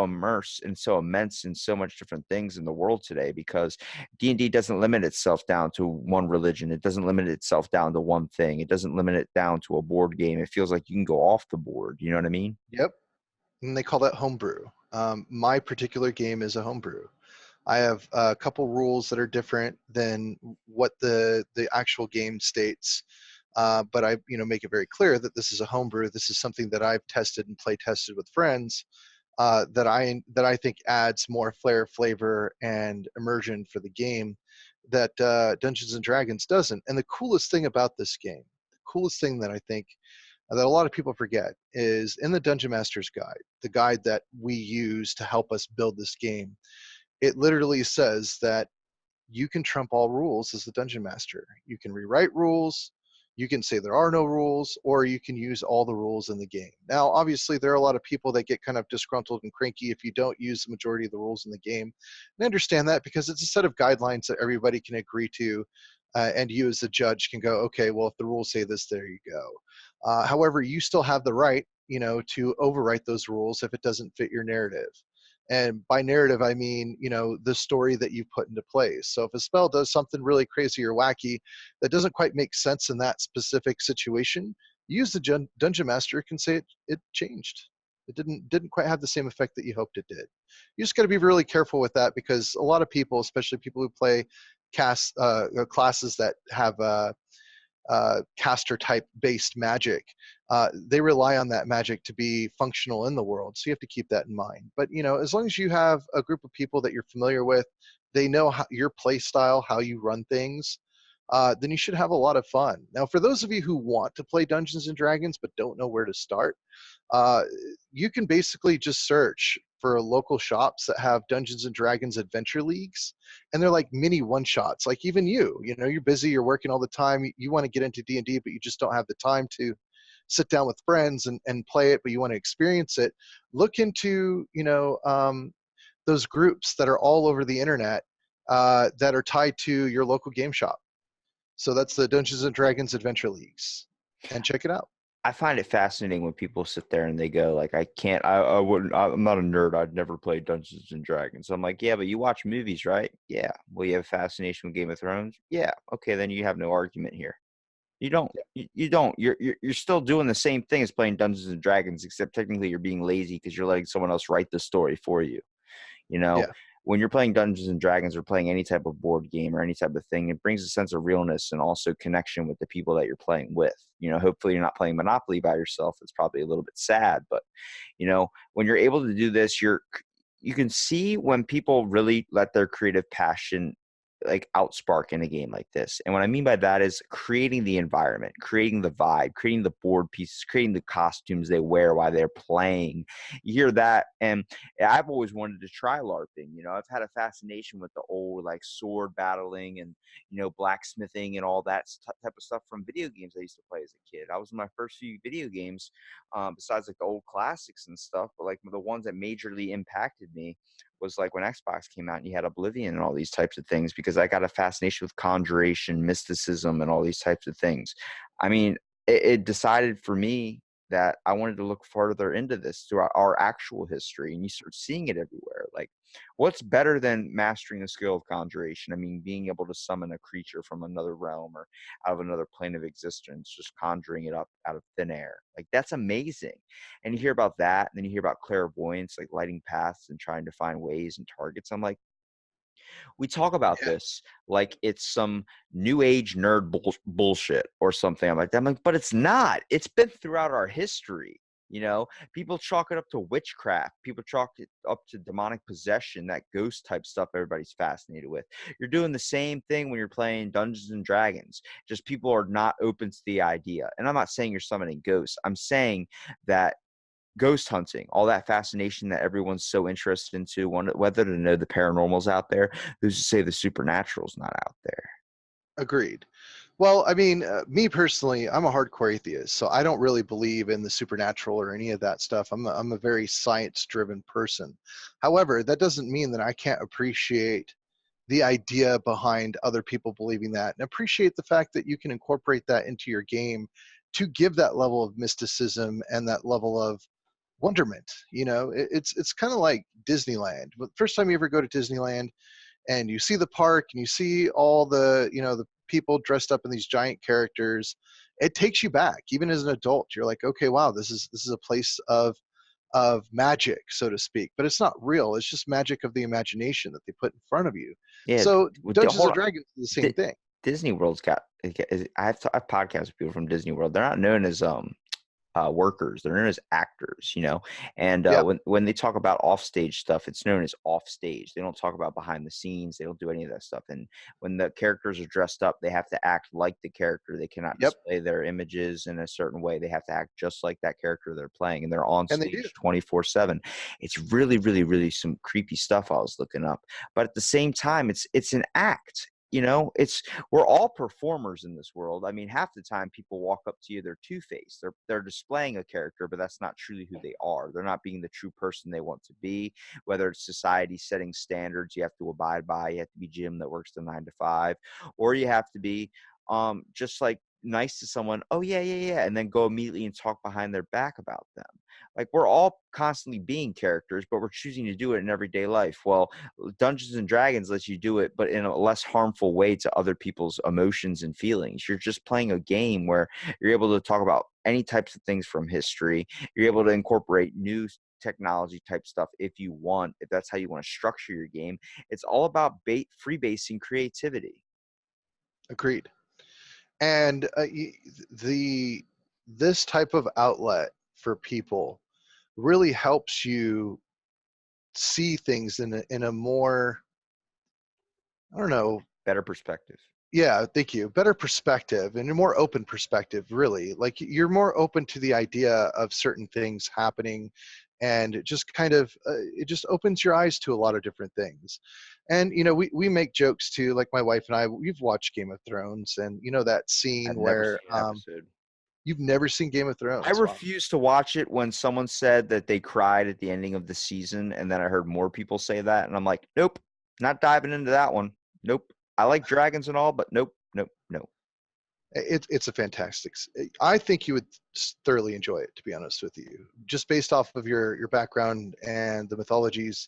immersed and so immense in so much different things in the world today, because D&D doesn't limit itself down to one religion. It doesn't limit itself down to one thing. It doesn't limit it down to a board game. It feels like you can go off the board. You know what I mean?
Yep. And they call that homebrew. My particular game is a homebrew. I have a couple rules that are different than what the actual game states, but I make it very clear that this is a homebrew. This is something that I've tested and play tested with friends, that I think adds more flair, flavor, and immersion for the game that Dungeons and Dragons doesn't. And the coolest thing about this game, the coolest thing that I think that a lot of people forget, is in the Dungeon Master's Guide, the guide that we use to help us build this game. It literally says that you can trump all rules as the dungeon master. You can rewrite rules, you can say there are no rules, or you can use all the rules in the game. Now, obviously, there are a lot of people that get kind of disgruntled and cranky if you don't use the majority of the rules in the game. And I understand that, because it's a set of guidelines that everybody can agree to, and you as the judge can go, okay, well, if the rules say this, there you go. However, you still have the right, to overwrite those rules if it doesn't fit your narrative. And by narrative, I mean, the story that you put into place. So if a spell does something really crazy or wacky that doesn't quite make sense in that specific situation, use the dungeon master can say it changed. It didn't quite have the same effect that you hoped it did. You just got to be really careful with that, because a lot of people, especially people who play classes that have caster type based magic, they rely on that magic to be functional in the world. So you have to keep that in mind. But as long as you have a group of people that you're familiar with, they know your play style, how you run things, then you should have a lot of fun. Now, for those of you who want to play Dungeons and Dragons but don't know where to start, uh, you can basically just search for local shops that have Dungeons and Dragons adventure leagues, and they're like mini one shots. Like, even you're busy, you're working all the time, you want to get into D&D, but you just don't have the time to sit down with friends and play it, but you want to experience it. Look into those groups that are all over the internet, that are tied to your local game shop. So that's the Dungeons and Dragons adventure leagues, and check it out.
I find it fascinating when people sit there and they go like, I wouldn't, I'm not a nerd. I'd never play Dungeons and Dragons. I'm like, yeah, but you watch movies, right? Yeah. Well, you have a fascination with Game of Thrones? Yeah. Okay. Then you have no argument here. You don't, you don't, you're still doing the same thing as playing Dungeons and Dragons, except technically you're being lazy because you're letting someone else write the story for you. You know,
Yeah.
when you're playing Dungeons and Dragons or playing any type of board game or any type of thing, it brings a sense of realness and also connection with the people that you're playing with. Hopefully you're not playing Monopoly by yourself. It's probably a little bit sad, but when you're able to do this, you can see when people really let their creative passion like outspark in a game like this. And what I mean by that is creating the environment, creating the vibe, creating the board pieces, creating the costumes they wear while they're playing. You hear that, and I've always wanted to try LARPing. I've had a fascination with the old like sword battling and blacksmithing and all that type of stuff from video games I used to play as a kid. I was in my first few video games, besides like the old classics and stuff, but like the ones that majorly impacted me was like when Xbox came out and you had Oblivion and all these types of things, because I got a fascination with conjuration, mysticism, and all these types of things. I mean, it decided for me that I wanted to look further into this throughout our actual history, and you start seeing it everywhere. Like, what's better than mastering the skill of conjuration? I mean, being able to summon a creature from another realm or out of another plane of existence, just conjuring it up out of thin air. Like, that's amazing. And you hear about that, and then you hear about clairvoyance, like lighting paths and trying to find ways and targets. I'm like, we talk about
Yeah.
this like it's some new age nerd bullshit or something. I'm like, but it's not. It's been throughout our history. You know, people chalk it up to witchcraft. People chalk it up to demonic possession, that ghost type stuff everybody's fascinated with. You're doing the same thing when you're playing Dungeons and Dragons. Just people are not open to the idea. And I'm not saying you're summoning ghosts. I'm saying that ghost hunting, all that fascination that everyone's so interested into, whether to know the paranormal's out there, who's to say the supernatural's not out there?
Agreed. Well, I mean, me personally, I'm a hardcore atheist, so I don't really believe in the supernatural or any of that stuff. I'm a very science-driven person. However, that doesn't mean that I can't appreciate the idea behind other people believing that, and appreciate the fact that you can incorporate that into your game to give that level of mysticism and that level of wonderment. You know, it's kind of like Disneyland. The first time you ever go to Disneyland, and you see the park and you see all the, you know, the people dressed up in these giant characters, it takes you back. Even as an adult, you're like, okay, wow, this is a place of magic, so to speak. But it's not real. It's just magic of the imagination that they put in front of you.
Yeah,
So Dungeons
hold
and
on.
Dragons is the same thing.
Disney World's got. I've podcasts with people from Disney World. They're not known as workers. They're known as actors, you know. And
Yeah.
when they talk about offstage stuff, it's known as offstage. They don't talk about behind the scenes. They don't do any of that stuff. And when the characters are dressed up, they have to act like the character. They cannot
Yep.
display their images in a certain way. They have to act just like that character they're playing, and they're on
And they do.
stage 24/7. It's really, really, really some creepy stuff I was looking up. But at the same time, it's an act. You know, we're all performers in this world. I mean, half the time people walk up to you, they're two-faced. They're displaying a character, but that's not truly who they are. They're not being the true person they want to be. Whether it's society setting standards you have to abide by, you have to be Jim that works the 9 to 5, or you have to be just like nice to someone. Oh yeah, yeah, yeah, and then go immediately and talk behind their back about them. Like, we're all constantly being characters, but we're choosing to do it in everyday life. Well, Dungeons and Dragons lets you do it, but in a less harmful way to other people's emotions and feelings. You're just playing a game where you're able to talk about any types of things from history. You're able to incorporate new technology type stuff if you want, if that's how you want to structure your game. It's all about freebasing creativity.
Agreed. And the this type of outlet for people really helps you see things in a more, I don't know.
Better perspective.
Yeah, thank you. Better perspective and a more open perspective, really. Like, you're more open to the idea of certain things happening, and it just kind of it just opens your eyes to a lot of different things. And you know, we make jokes too. Like, my wife and I, we've watched Game of Thrones, and you know that scene
I've never
where
seen an episode.
you've never seen Game of
I
Thrones. Wow.
refused to watch it when someone said that they cried at the ending of the season, and then I heard more people say that, and I'm like, nope, not diving into that one. Nope. I like dragons and all, but nope, nope, nope.
It's a fantastic. I think you would thoroughly enjoy it, to be honest with you, just based off of your background and the mythologies.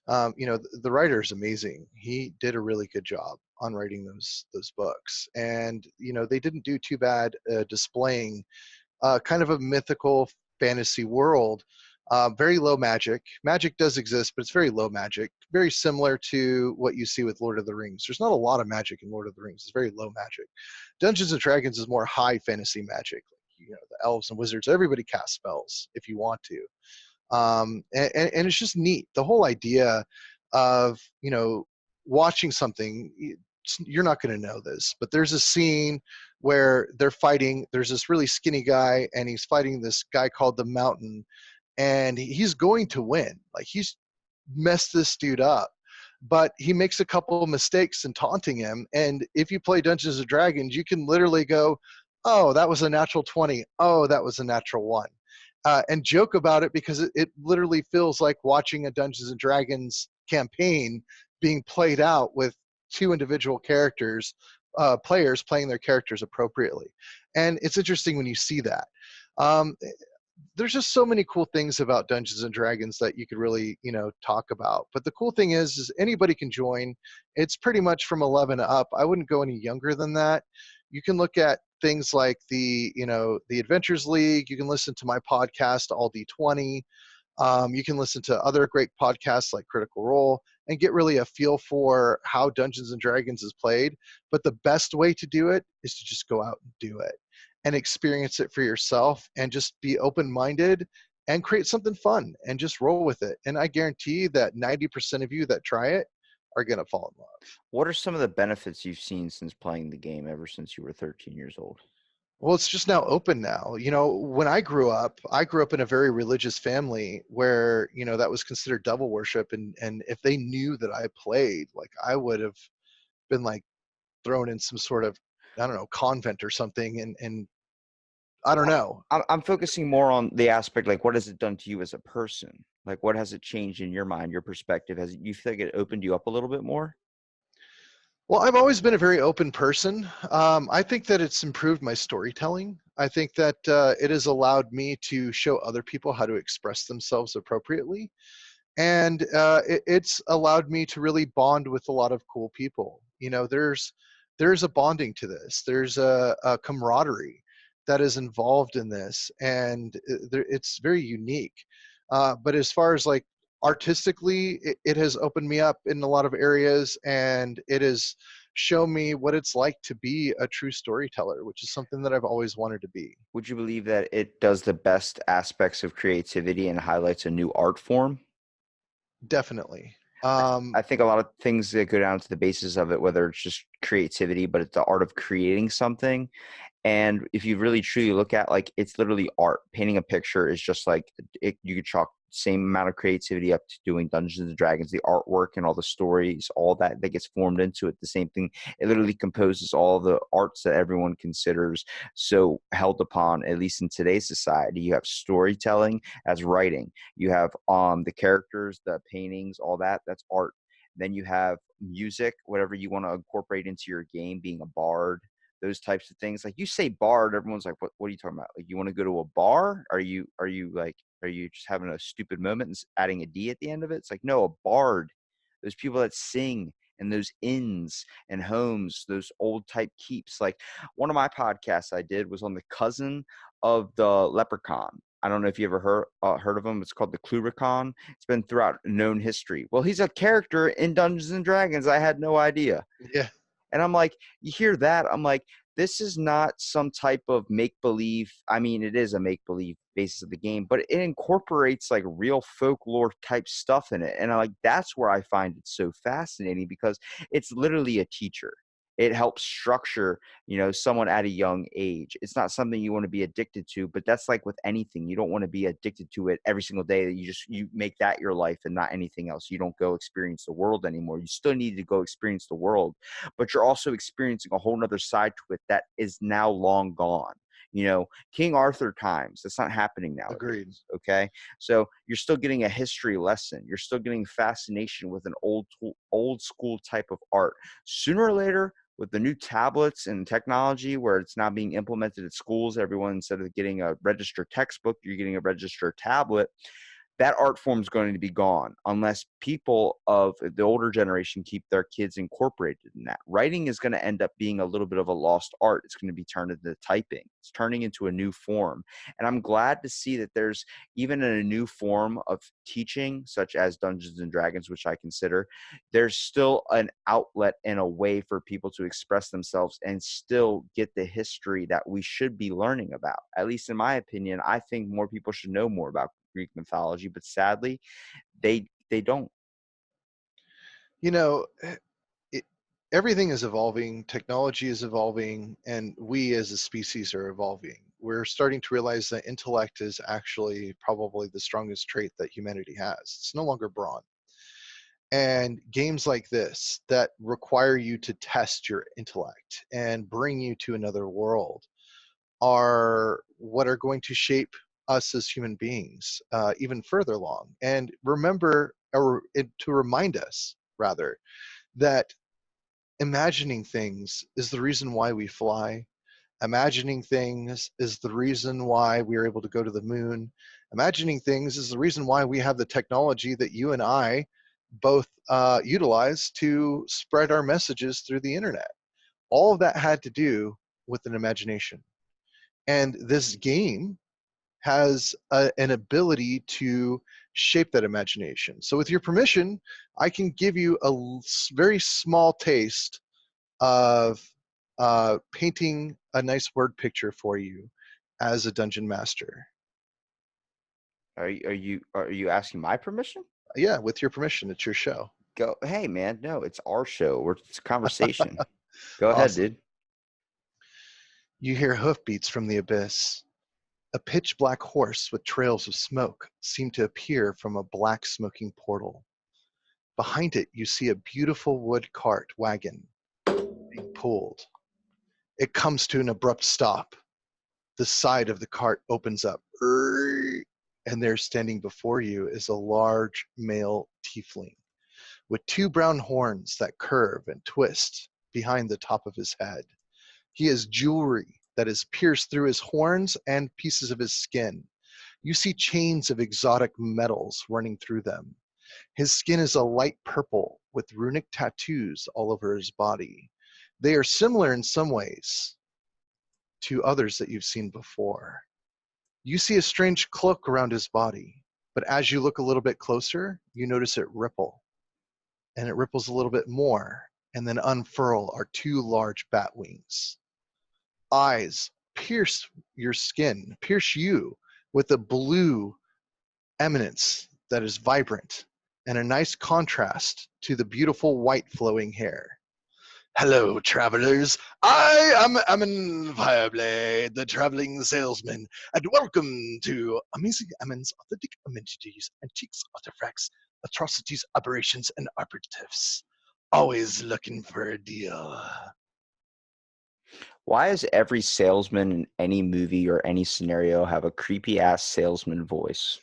You know, the writer is amazing. He did a really good job on writing those books, and you know, they didn't do too bad displaying kind of a mythical fantasy world. Very low magic. Magic does exist, but it's very low magic. Very similar to what you see with Lord of the Rings. There's not a lot of magic in Lord of the Rings. It's very low magic. Dungeons and Dragons is more high fantasy magic. You know, the elves and wizards. Everybody casts spells if you want to. And it's just neat. The whole idea of, you know, watching something, you're not going to know this, but there's a scene where they're fighting. There's this really skinny guy, and he's fighting this guy called the Mountain, and he's going to win. Like, he's messed this dude up, but he makes a couple of mistakes in taunting him. And if you play Dungeons and Dragons, you can literally go, "Oh, that was a natural 20. Oh, that was a natural 1." And joke about it, because it literally feels like watching a Dungeons and Dragons campaign being played out with two individual characters, players playing their characters appropriately. And it's interesting when you see that. Um, there's just so many cool things about Dungeons and Dragons that you could really, talk about. But the cool thing is anybody can join. It's pretty much from 11 up. I wouldn't go any younger than that. You can look at things like the Adventures League. You can listen to my podcast, ALLD20. You can listen to other great podcasts like Critical Role and get really a feel for how Dungeons and Dragons is played. But the best way to do it is to just go out and do it and experience it for yourself and just be open minded and create something fun and just roll with it. And I guarantee that 90% of you that try it are going to fall in love.
What are some of the benefits you've seen since playing the game ever since you were 13 years old?
Well, it's just now open now. When I grew up in a very religious family where, that was considered devil worship. And if they knew that I played, like I would have been like thrown in some sort of, I don't know, convent or something. And I don't know.
I'm focusing more on the aspect, like, what has it done to you as a person? Like, what has it changed in your mind, your perspective? You feel like it opened you up a little bit more?
Well, I've always been a very open person. I think that it's improved my storytelling. I think that it has allowed me to show other people how to express themselves appropriately. And it's allowed me to really bond with a lot of cool people. There's a bonding to this. There's a camaraderie that is involved in this, and it's very unique. But as far as like artistically, it has opened me up in a lot of areas, and it has shown me what it's like to be a true storyteller, which is something that I've always wanted to be.
Would you believe that it does the best aspects of creativity and highlights a new art form?
Definitely.
I think a lot of things that go down to the basis of it, whether it's just creativity, but it's the art of creating something. And if you really truly look at, like, it's literally art. Painting a picture is just like you could chalk same amount of creativity up to doing Dungeons and Dragons, the artwork and all the stories, all that gets formed into it. The same thing. It literally composes all the arts that everyone considers so held upon, at least in today's society. You have storytelling as writing. You have the characters, the paintings, all that. That's art. Then you have music, whatever you want to incorporate into your game, being a bard, those types of things. Like, you say bard, everyone's like, what are you talking about? Like, you want to go to a bar? Are you just having a stupid moment and adding a D at the end of it? It's like, no, a bard, those people that sing in those inns and homes, those old type keeps. Like, one of my podcasts I did was on the cousin of the leprechaun. I don't know if you ever heard of him. It's called the Cluricon. It's been throughout known history. Well, he's a character in Dungeons and Dragons. I had no idea.
Yeah,
And I'm like, you hear that? I'm like, this is not some type of make believe. I mean, it is a make believe basis of the game, but it incorporates like real folklore type stuff in it. And I like, that's where I find it so fascinating, because it's literally a teacher. It helps structure, someone at a young age. It's not something you want to be addicted to, but that's like with anything. You don't want to be addicted to it every single day. That you make that your life and not anything else. You don't go experience the world anymore. You still need to go experience the world, but you're also experiencing a whole nother side to it that is now long gone. King Arthur times, that's not happening
agreed.
nowadays. Okay. So you're still getting a history lesson. You're still getting fascination with an old school type of art. Sooner or later, with the new tablets and technology where it's now being implemented at schools, everyone, instead of getting a registered textbook, you're getting a registered tablet. That art form is going to be gone unless people of the older generation keep their kids incorporated in that. Writing is going to end up being a little bit of a lost art. It's going to be turned into typing. It's turning into a new form. And I'm glad to see that there's even in a new form of teaching, such as Dungeons and Dragons, which I consider, there's still an outlet and a way for people to express themselves and still get the history that we should be learning about. At least in my opinion, I think more people should know more about Greek mythology, but sadly, they don't.
You know, it, everything is evolving, technology is evolving, and we as a species are evolving. We're starting to realize that intellect is actually probably the strongest trait that humanity has. It's no longer brawn. And games like this that require you to test your intellect and bring you to another world are what are going to shape us as human beings even further along. And remember, or to remind us rather, that imagining things is the reason why we fly. Imagining things is the reason why we are able to go to the moon. Imagining things is the reason why we have the technology that you and I both utilize to spread our messages through the internet. All of that had to do with an imagination. And this game has an ability to shape that imagination. So, with your permission, I can give you a very small taste of painting a nice word picture for you as a dungeon master.
Are you asking my permission?
Yeah, with your permission, it's your show.
Go. Hey, man. No, it's our show. It's a conversation. Go ahead,
Awesome.
dude.
You hear hoofbeats from the abyss. A pitch black horse with trails of smoke seem to appear from a black smoking portal. Behind it, you see a beautiful wood cart wagon being pulled. It comes to an abrupt stop. The side of the cart opens up, and there standing before you is a large male tiefling with two brown horns that curve and twist behind the top of his head. He has jewelry that is pierced through his horns and pieces of his skin. You see chains of exotic metals running through them. His skin is a light purple with runic tattoos all over his body. They are similar in some ways to others that you've seen before. You see a strange cloak around his body, but as you look a little bit closer, you notice it ripple, and it ripples a little bit more, and then unfurl are two large bat wings. Eyes pierce your skin, pierce you with a blue eminence that is vibrant and a nice contrast to the beautiful white flowing hair. Hello, travelers. I am Ammon Fireblade, the traveling salesman, and welcome to Amazing Ammon's Authentic Amenities, Antiques, Artifacts, Atrocities, Aberrations, and Operatives. Always looking for a deal.
Why does every salesman in any movie or any scenario have a creepy ass salesman voice?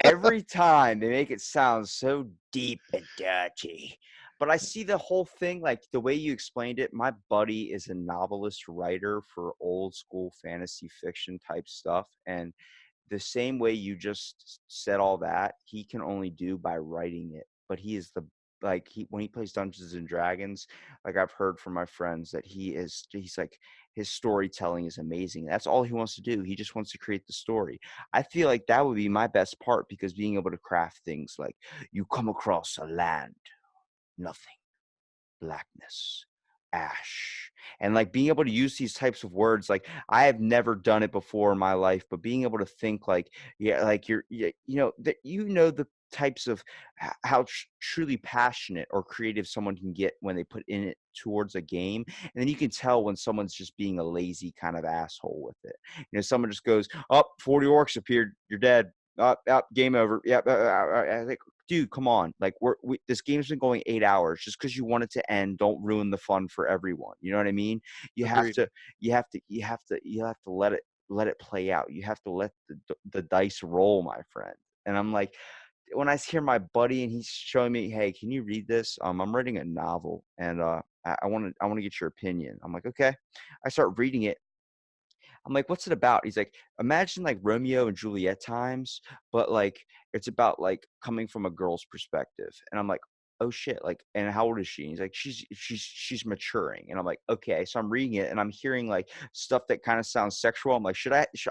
Every time they make it sound so deep and dirty. But I see the whole thing, like the way you explained it. My buddy is a novelist writer for old school fantasy fiction type stuff. And the same way you just said all that, he can only do by writing it. But he is the like he when he plays Dungeons and Dragons, like I've heard from my friends that he's like his storytelling is amazing. That's all he wants to do. He just wants to create the story. I feel like that would be my best part because being able to craft things like you come across a land, nothing, blackness, ash, and like being able to use these types of words. Like I have never done it before in my life, but being able to think like, yeah, like that the types of how truly passionate or creative someone can get when they put in it towards a game, and then you can tell when someone's just being a lazy kind of asshole with it. Someone just goes up, 40 orcs appeared, you're dead, up, game over. Yeah, I think, dude, come on. Like this game's been going 8 hours. Just because you want it to end, don't ruin the fun for everyone. You know what I mean? You have
Agreed.
to, you have to let it play out. You have to let the dice roll, my friend. And I'm like, when I hear my buddy and he's showing me, hey, can you read this? I'm writing a novel, and I want to get your opinion. I'm like, okay. I start reading it. I'm like, what's it about? He's like, imagine like Romeo and Juliet times, but like it's about like coming from a girl's perspective. And I'm like, oh shit, like, and how old is she? And he's like, she's maturing. And I'm like, okay. So I'm reading it and I'm hearing like stuff that kind of sounds sexual. I'm like,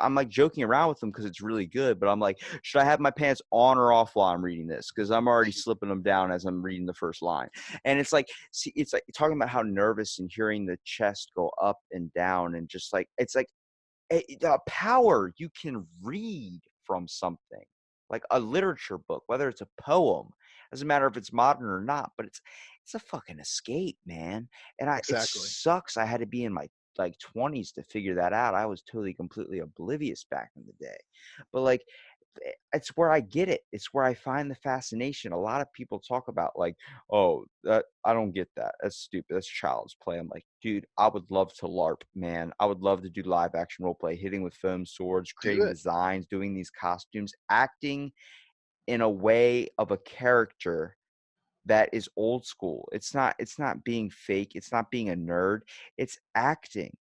I'm like joking around with them because it's really good, but I'm like, should I have my pants on or off while I'm reading this? Because I'm already slipping them down as I'm reading the first line. And it's like, see, it's like talking about how nervous and hearing the chest go up and down and just like, it's like, the power you can read from something like a literature book, whether it's a poem, doesn't matter if it's modern or not, but it's a fucking escape, man. And it
Exactly.
sucks. I had to be in my like 20s to figure that out. I was totally completely oblivious back in the day, but like it's where I get it. It's where I find the fascination. A lot of people talk about like, oh, that I don't get that. That's stupid. That's child's play. I'm like, dude, I would love to LARP, man. I would love to do live action role play, hitting with foam swords,
Do
creating
it.
designs, doing these costumes, acting in a way of a character that is old school. It's not being fake. It's not being a nerd. It's acting.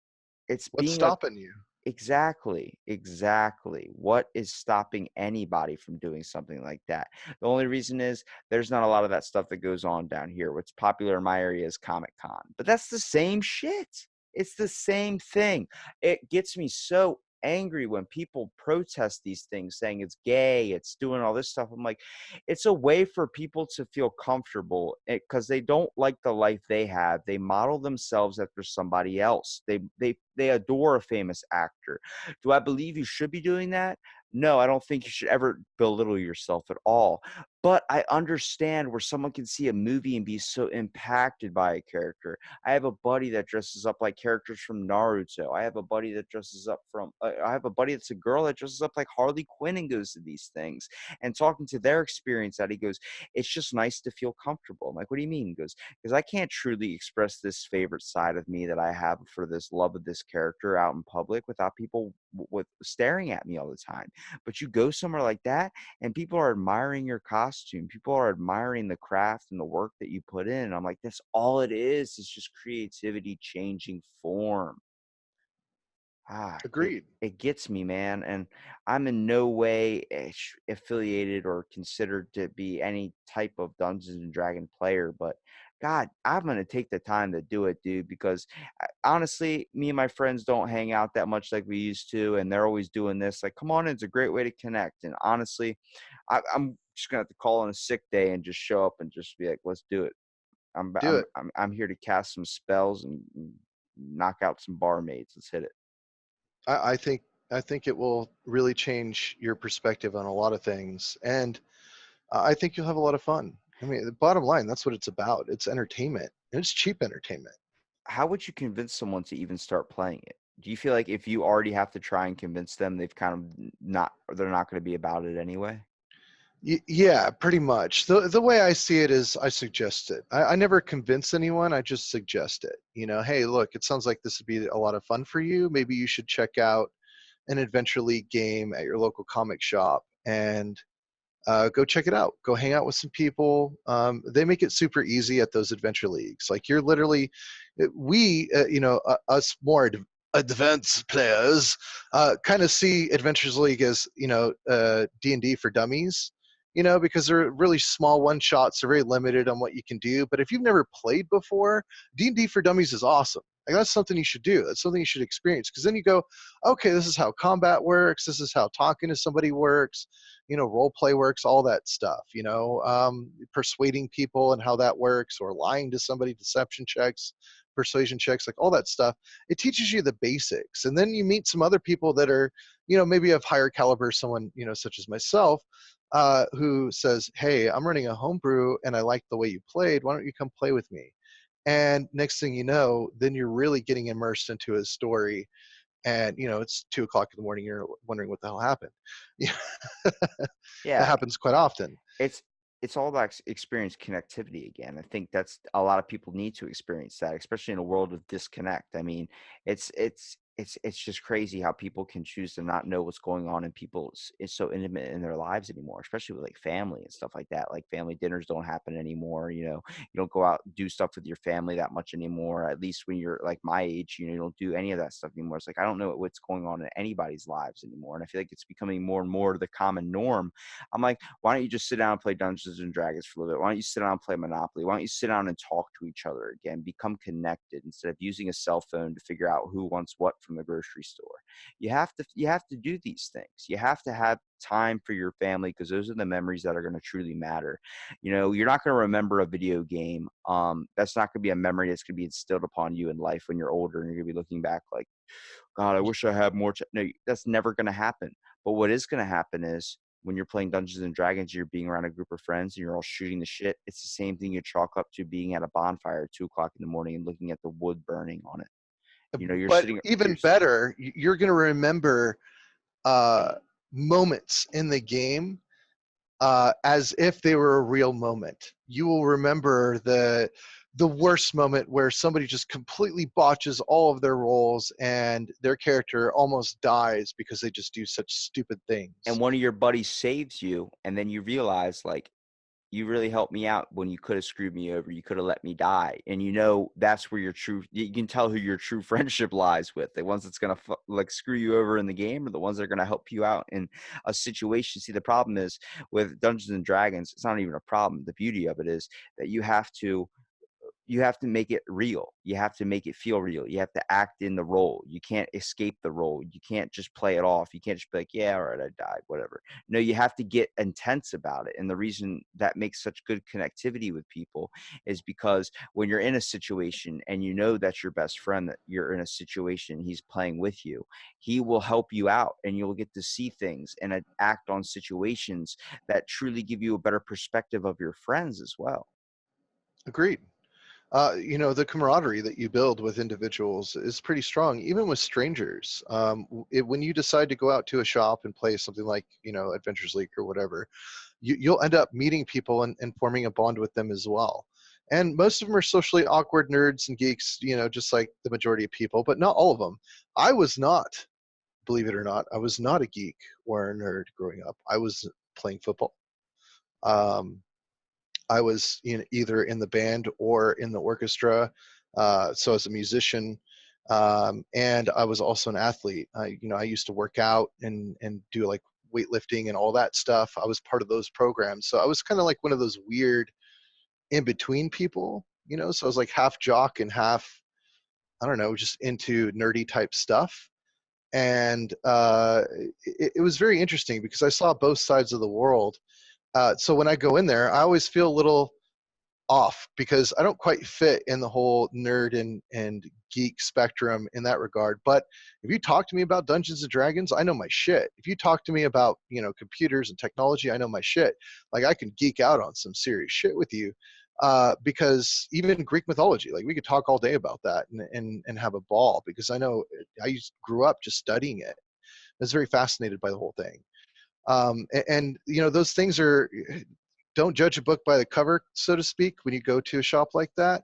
It's
What's
being a
stopping you?
Exactly, exactly. What is stopping anybody from doing something like that? The only reason is there's not a lot of that stuff that goes on down here. What's popular in my area is Comic Con, but that's the same shit. It's the same thing. It gets me so angry when people protest these things saying it's gay, it's doing all this stuff. I'm like, it's a way for people to feel comfortable because they don't like the life they have. They model themselves after somebody else. They adore a famous actor. Do I believe you should be doing that? No, I don't think you should ever belittle yourself at all. But I understand where someone can see a movie and be so impacted by a character. I have a buddy that dresses up like characters from Naruto. I have a buddy that dresses up from, I have a buddy that's a girl that dresses up like Harley Quinn and goes to these things. And talking to their experience, that he goes, it's just nice to feel comfortable. I'm like, what do you mean? He goes, because I can't truly express this favorite side of me that I have for this love of this character out in public without people with staring at me all the time. But you go somewhere like that, and people are admiring your costume. People are admiring the craft and the work that you put in. And I'm like, that's all it is. It's just creativity changing form. It
Agreed.
it gets me, man, and I'm in no way affiliated or considered to be any type of Dungeons and Dragon player, but God, I'm gonna take the time to do it, dude, because honestly, me and my friends don't hang out that much like we used to, and they're always doing this. Like, come on, it's a great way to connect. And honestly, I'm just gonna have to call in a sick day and just show up and just be like, let's do it. I'm
Do
I'm
it.
I'm here to cast some spells and knock out some barmaids. Let's hit it.
I think I think it will really change your perspective on a lot of things, and I think you'll have a lot of fun. I mean, the bottom line, that's what it's about. It's entertainment, and it's cheap entertainment.
How would you convince someone to even start playing it? Do you feel like if you already have to try and convince them, they've kind of not, they're not going to be about it anyway?
Yeah, pretty much. The way I see it is I suggest it. I never convince anyone. I just suggest it. You know, hey, look, it sounds like this would be a lot of fun for you. Maybe you should check out an Adventure League game at your local comic shop and go check it out. Go hang out with some people. They make it super easy at those adventure leagues. Like you're literally, us more advanced players kind of see Adventures League as D&D for dummies. You know, because they're really small one shots. They're very limited on what you can do. But if you've never played before, D&D for Dummies is awesome. Like that's something you should do. That's something you should experience because then you go, okay, this is how combat works. This is how talking to somebody works, role play works, all that stuff, persuading people and how that works, or lying to somebody, deception checks, persuasion checks, like all that stuff. It teaches you the basics. And then you meet some other people that are, maybe of higher caliber, someone, such as myself, who says, hey, I'm running a homebrew and I like the way you played. Why don't you come play with me? And next thing you know, then you're really getting immersed into his story. And, it's 2 o'clock in the morning. You're wondering what the hell happened. That
Yeah,
happens quite often.
it's it's all about experience connectivity again. I think that's a lot of people need to experience that, especially in a world of disconnect. I mean, it's just crazy how people can choose to not know what's going on in people's it's so intimate in their lives anymore, especially with like family and stuff like that. Like family dinners don't happen anymore. You don't go out and do stuff with your family that much anymore. At least when you're like my age, you don't do any of that stuff anymore. It's like I don't know what's going on in anybody's lives anymore, and I feel like it's becoming more and more the common norm. I'm like, why don't you just sit down and play Dungeons and Dragons for a little bit? Why don't you sit down and play Monopoly? Why don't you sit down and talk to each other again? Become connected instead of using a cell phone to figure out who wants what from the grocery store. You have to do these things. You have to have time for your family because those are the memories that are going to truly matter. You're not going to remember a video game. That's not going to be a memory that's going to be instilled upon you in life when you're older and you're going to be looking back like, God, I wish I had more. No, that's never going to happen. But what is going to happen is when you're playing Dungeons and Dragons, you're being around a group of friends and you're all shooting the shit. It's the same thing you chalk up to being at a bonfire at 2 o'clock in the morning and looking at the wood burning on it. You're
But
sitting,
even better, you're going to remember uh, moments in the game as if they were a real moment. You will remember the worst moment where somebody just completely botches all of their roles and their character almost dies because they just do such stupid
and
things.
one of your buddies saves you, and then you realize like you really helped me out when you could have screwed me over. You could have let me die. And that's where you can tell who your true friendship lies with. The ones that's going to like screw you over in the game, or the ones that are going to help you out in a situation. See, the problem is with Dungeons and Dragons, it's not even a problem. The beauty of it is that you have to make it real. You have to make it feel real. You have to act in the role. You can't escape the role. You can't just play it off. You can't just be like, yeah, all right, I died, whatever. No, you have to get intense about it. And the reason that makes such good connectivity with people is because when you're in a situation and you know that's your best friend, that you're in a situation, he's playing with you, he will help you out, and you'll get to see things and act on situations that truly give you a better perspective of your friends as well.
Agreed. The camaraderie that you build with individuals is pretty strong, even with strangers. When you decide to go out to a shop and play something like, Adventures League or whatever, you'll end up meeting people and forming a bond with them as well. And most of them are socially awkward nerds and geeks, just like the majority of people, but not all of them. I was not, believe it or not, I was not a geek or a nerd growing up. I was playing football. Um, I was either in the band or in the orchestra. So as a musician, and I was also an athlete. I used to work out and do like weightlifting and all that stuff. I was part of those programs. So I was kind of like one of those weird in between people, so I was like half jock and half, I don't know, just into nerdy type stuff. And it was very interesting because I saw both sides of the world. So when I go in there, I always feel a little off because I don't quite fit in the whole nerd and geek spectrum in that regard. But if you talk to me about Dungeons and Dragons, I know my shit. If you talk to me about, computers and technology, I know my shit. Like I can geek out on some serious shit with you. Because even Greek mythology, like we could talk all day about that and have a ball because I know grew up just studying it. I was very fascinated by the whole thing. Those things are, don't judge a book by the cover, so to speak, when you go to a shop like that.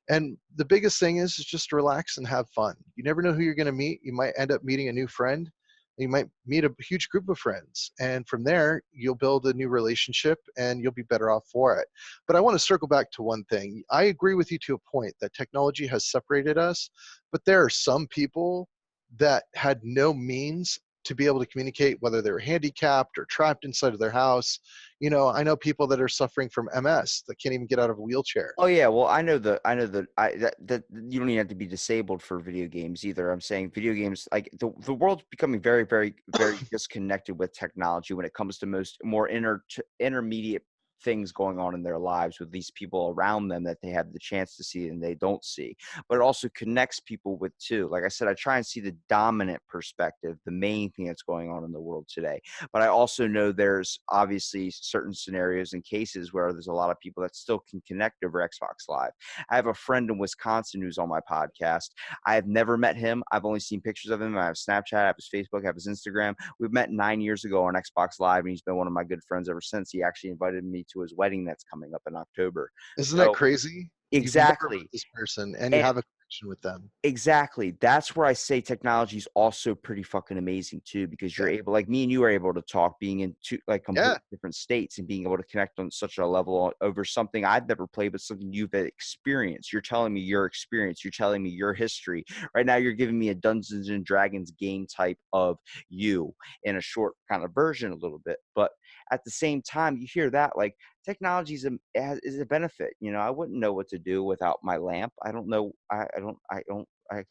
And the biggest thing is just relax and have fun. You never know who you're going to meet. You might end up meeting a new friend. You might meet a huge group of friends, and from there you'll build a new relationship and you'll be better off for it. But I want to circle back to one thing. I agree with you to a point that technology has separated us, but there are some people that had no means to be able to communicate, whether they were handicapped or trapped inside of their house. I know people that are suffering from MS that can't even get out of a wheelchair.
Oh yeah, well that you don't even have to be disabled for video games either. I'm saying video games, like the world's becoming very, very, very disconnected with technology when it comes to more intermediate things going on in their lives with these people around them that they have the chance to see and they don't see. But it also connects people with too. Like I said, I try and see the dominant perspective, the main thing that's going on in the world today. But I also know there's obviously certain scenarios and cases where there's a lot of people that still can connect over Xbox Live. I have a friend in Wisconsin who's on my podcast. I have never met him. I've only seen pictures of him. I have Snapchat, I have his Facebook, I have his Instagram. We've met 9 years ago on Xbox Live, and he's been one of my good friends ever since. He actually invited me to his wedding that's coming up in October.
Isn't that
So
crazy? You've never met
exactly.
this person and you have a connection with them.
Exactly. That's where I say technology is also pretty fucking amazing too, because you're
Yeah.
able, like me and you are able to talk, being in two like
Yeah.
completely different states and being able to connect on such a level over something I've never played, but something you've experienced. You're telling me your experience. You're telling me your history. Right now, you're giving me a Dungeons and Dragons game type of you in a short kind of version, a little bit. But at the same time, you hear that like technology is a benefit. I wouldn't know what to do without my lamp. I don't know. I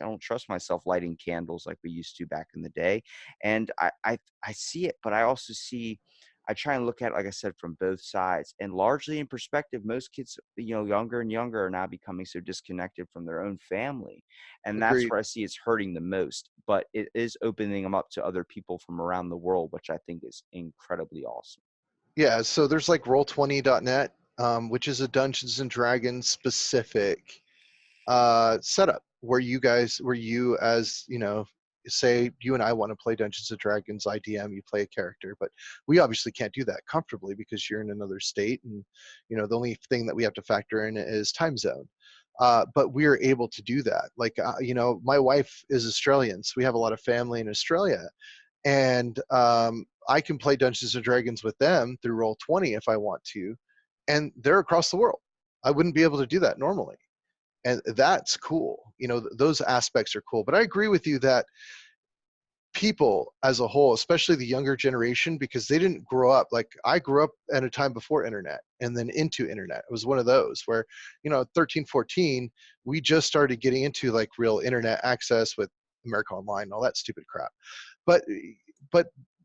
don't trust myself lighting candles like we used to back in the day. And I see it, but I also see, I try and look at it, like I said, from both sides. And largely in perspective, most kids, younger and younger are now becoming so disconnected from their own family. And that's
Agreed.
where I see it's hurting the most. But it is opening them up to other people from around the world, which I think is incredibly awesome.
Yeah. So there's like roll20.net, which is a Dungeons and Dragons specific setup where you as say you and I want to play Dungeons and Dragons IDM, you play a character, but we obviously can't do that comfortably because you're in another state, and the only thing that we have to factor in is time zone. But we are able to do that. Like my wife is Australian, so we have a lot of family in Australia, and I can play Dungeons and Dragons with them through Roll20 if I want to, and they're across the world. I wouldn't be able to do that normally. And that's cool. Those aspects are cool. But I agree with you that people as a whole, especially the younger generation, because they didn't grow up like I grew up at a time before internet and then into internet. It was one of those where, 13, 14, we just started getting into like real internet access with America Online and all that stupid crap. But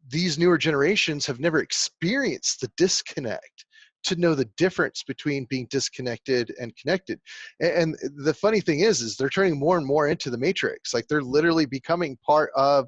these newer generations have never experienced the disconnect to know the difference between being disconnected and connected. And the funny thing is they're turning more and more into the matrix. Like they're literally becoming part of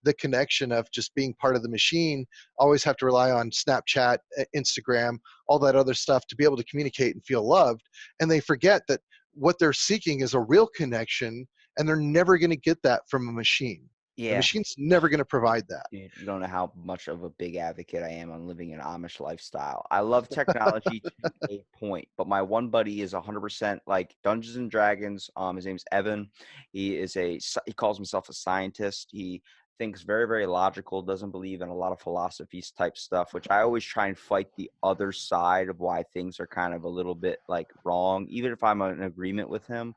the connection of just being part of the machine, always have to rely on Snapchat, Instagram, all that other stuff to be able to communicate and feel loved. And they forget that what they're seeking is a real connection, and they're never going to get that from a machine. The
Yeah.
machine's never going to provide that.
Dude, you don't know how much of a big advocate I am on living an Amish lifestyle. I love technology to a point, but my one buddy is 100% like Dungeons and Dragons. His name's Evan. He calls himself a scientist. He thinks very, very logical, doesn't believe in a lot of philosophies type stuff, which I always try and fight the other side of why things are kind of a little bit like wrong, even if I'm in agreement with him.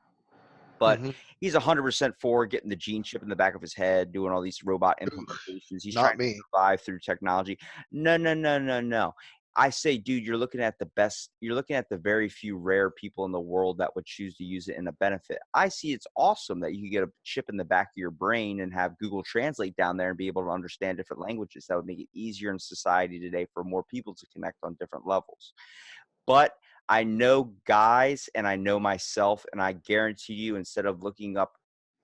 But
Hmm.
he's 100% for getting the gene chip in the back of his head, doing all these robot implementations. He's trying
Not
to
me.
survive through technology. No, no, no, no, no. I say, dude, you're looking at the best. You're looking at the very few rare people in the world that would choose to use it in a benefit. I see it's awesome that you could get a chip in the back of your brain and have Google Translate down there and be able to understand different languages. That would make it easier in society today for more people to connect on different levels. But I know guys and I know myself, and I guarantee you, instead of looking up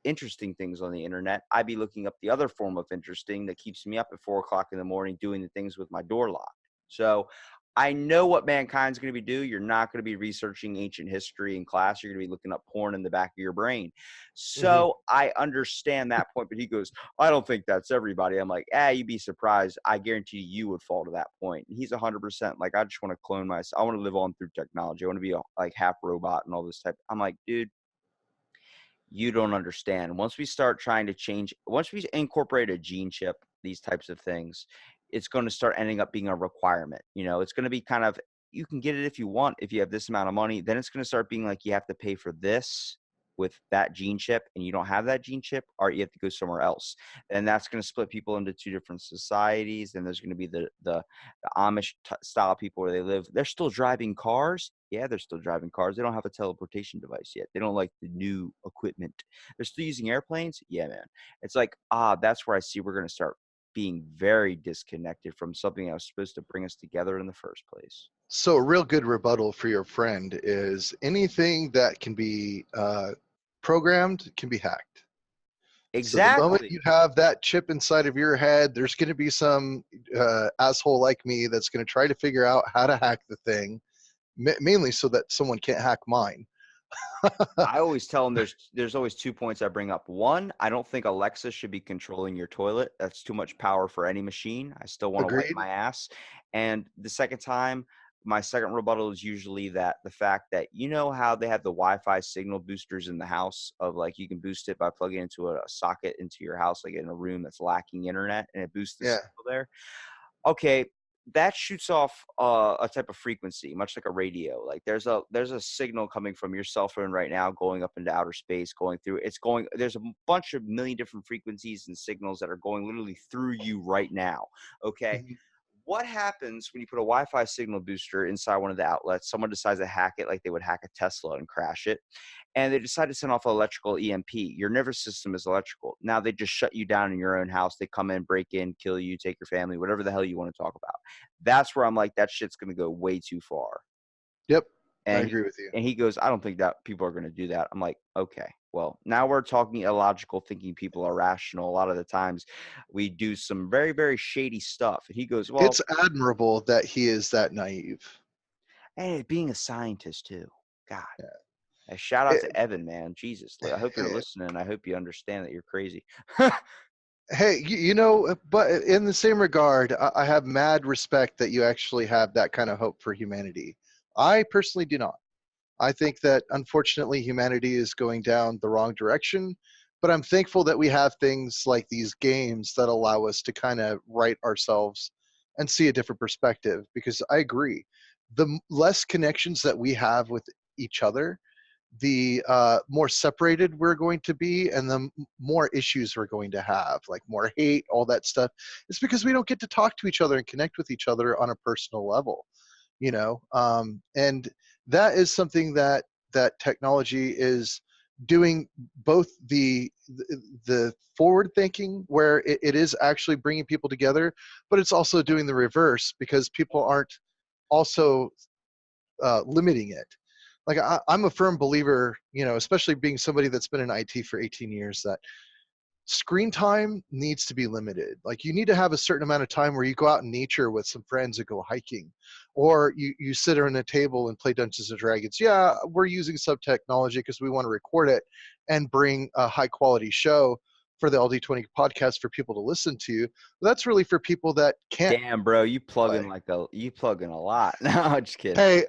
interesting things on the internet, I'd be looking up the other form of interesting that keeps me up at 4 o'clock in the morning doing the things with my door locked. So I know what mankind's going to be doing. You're not going to be researching ancient history in class. You're going to be looking up porn in the back of your brain.
Hmm.
So I understand that point, but he goes, I don't think that's everybody. I'm like, you'd be surprised. I guarantee you would fall to that point. And he's 100% like, I just want to clone myself. I want to live on through technology. I want to be like half robot and all this type. I'm like, dude, you don't understand. Once we start trying to change, once we incorporate a gene chip, these types of things, it's going to start ending up being a requirement. It's going to be kind of, you can get it if you want, if you have this amount of money. Then it's going to start being like you have to pay for this with that gene chip, and you don't have that gene chip, or you have to go somewhere else. And that's going to split people into two different societies. And there's going to be the Amish style people where they live. They're still driving cars. Yeah, they're still driving cars. They don't have a teleportation device yet. They don't like the new equipment. They're still using airplanes. Yeah, man. It's like, that's where I see we're going to start being very disconnected from something that was supposed to bring us together in the first place.
So a real good rebuttal for your friend is anything that can be programmed can be hacked. So the moment
Exactly.
you have that chip inside of your head, there's going to be some asshole like me that's going to try to figure out how to hack the thing, mainly so that someone can't hack mine.
I always tell them there's always 2 points I bring up. One, I don't think Alexa should be controlling your toilet. That's too much power for any machine. I still want to wipe
Agreed.
my ass. And the second time, my second rebuttal is usually that the fact that how they have the Wi-Fi signal boosters in the house of like you can boost it by plugging into a socket into your house, like in a room that's lacking internet, and it boosts the
Yeah.
signal there. Okay, that shoots off a type of frequency, much like a radio. Like there's a signal coming from your cell phone right now, going up into outer space, going through. There's a bunch of million different frequencies and signals that are going literally through you right now. Okay.
Mhm.
What happens when you put a Wi-Fi signal booster inside one of the outlets? Someone decides to hack it like they would hack a Tesla and crash it, and they decide to send off electrical EMP. Your nervous system is electrical. Now they just shut you down in your own house. They come in, break in, kill you, take your family, whatever the hell you want to talk about. That's where I'm like, that shit's going to go way too far.
Yep. I
And
agree with you.
he goes, I don't think that people are going to do that. I'm like, okay, well, now we're talking illogical thinking. People are rational. A lot of the times we do some very, very shady stuff. And he goes, well,
It's admirable that he is that naive.
hey, being a scientist too. God.
Yeah.
A shout out
It-
to Evan, man. Jesus. I hope you're listening. I hope you understand that you're crazy.
Hey, but in the same regard, I have mad respect that you actually have that kind of hope for humanity. I personally do not. I think that unfortunately humanity is going down the wrong direction, but I'm thankful that we have things like these games that allow us to kind of right ourselves and see a different perspective because I agree. the less connections that we have with each other, the more separated we're going to be, and the more issues we're going to have, like more hate, all that stuff. It's because we don't get to talk to each other and connect with each other on a personal level, and that is something that technology is doing, both the forward thinking, where it is actually bringing people together, but it's also doing the reverse, because people aren't also limiting it. Like I'm a firm believer, especially being somebody that's been in IT for 18 years, that screen time needs to be limited. Like you need to have a certain amount of time where you go out in nature with some friends and go hiking, or you sit around a table and play Dungeons and Dragons. Yeah, we're using some technology because we want to record it and bring a high quality show for the LD20 podcast for people to listen to. But that's really for people that can't
Damn, bro, you
play.
plug in a lot. No, I'm just kidding.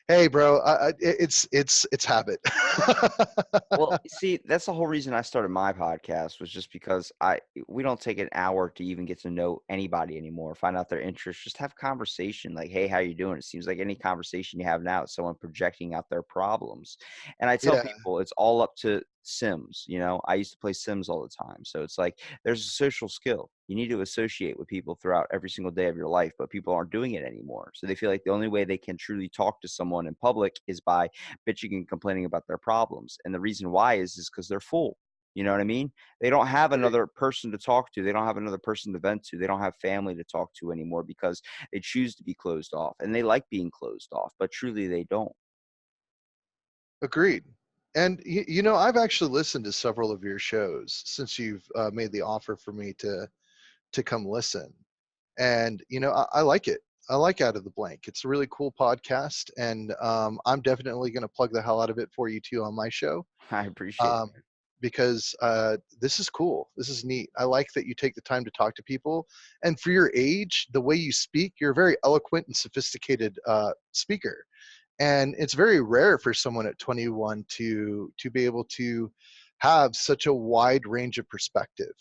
Hey, bro, it's habit.
Well, see, that's the whole reason I started my podcast, was just because we don't take an hour to even get to know anybody anymore, find out their interests, just have conversation. Like, hey, how you doing? It seems like any conversation you have now is someone projecting out their problems. And I tell
Yeah,
people it's all up to Sims. I used to play Sims all the time. So it's like there's a social skill. You need to associate with people throughout every single day of your life, but people aren't doing it anymore. So they feel like the only way they can truly talk to someone in public is by bitching and complaining about their problems. And the reason why is because they're full. You know what I mean? They don't have
agree.
another person to talk to. They don't have another person to vent to. They don't have family to talk to anymore because they choose to be closed off, and they like being closed off, but truly they don't.
Agreed. And I've actually listened to several of your shows since you've made the offer for me to come listen. And I like it. I like Out of the Blank. It's a really cool podcast, and I'm definitely going to plug the hell out of it for you too on my show,
I appreciate
um, because this is cool. This is neat. I like that you take the time to talk to people, and for your age, the way you speak, you're a very eloquent and sophisticated speaker, and it's very rare for someone at 21 to be able to have such a wide range of perspective,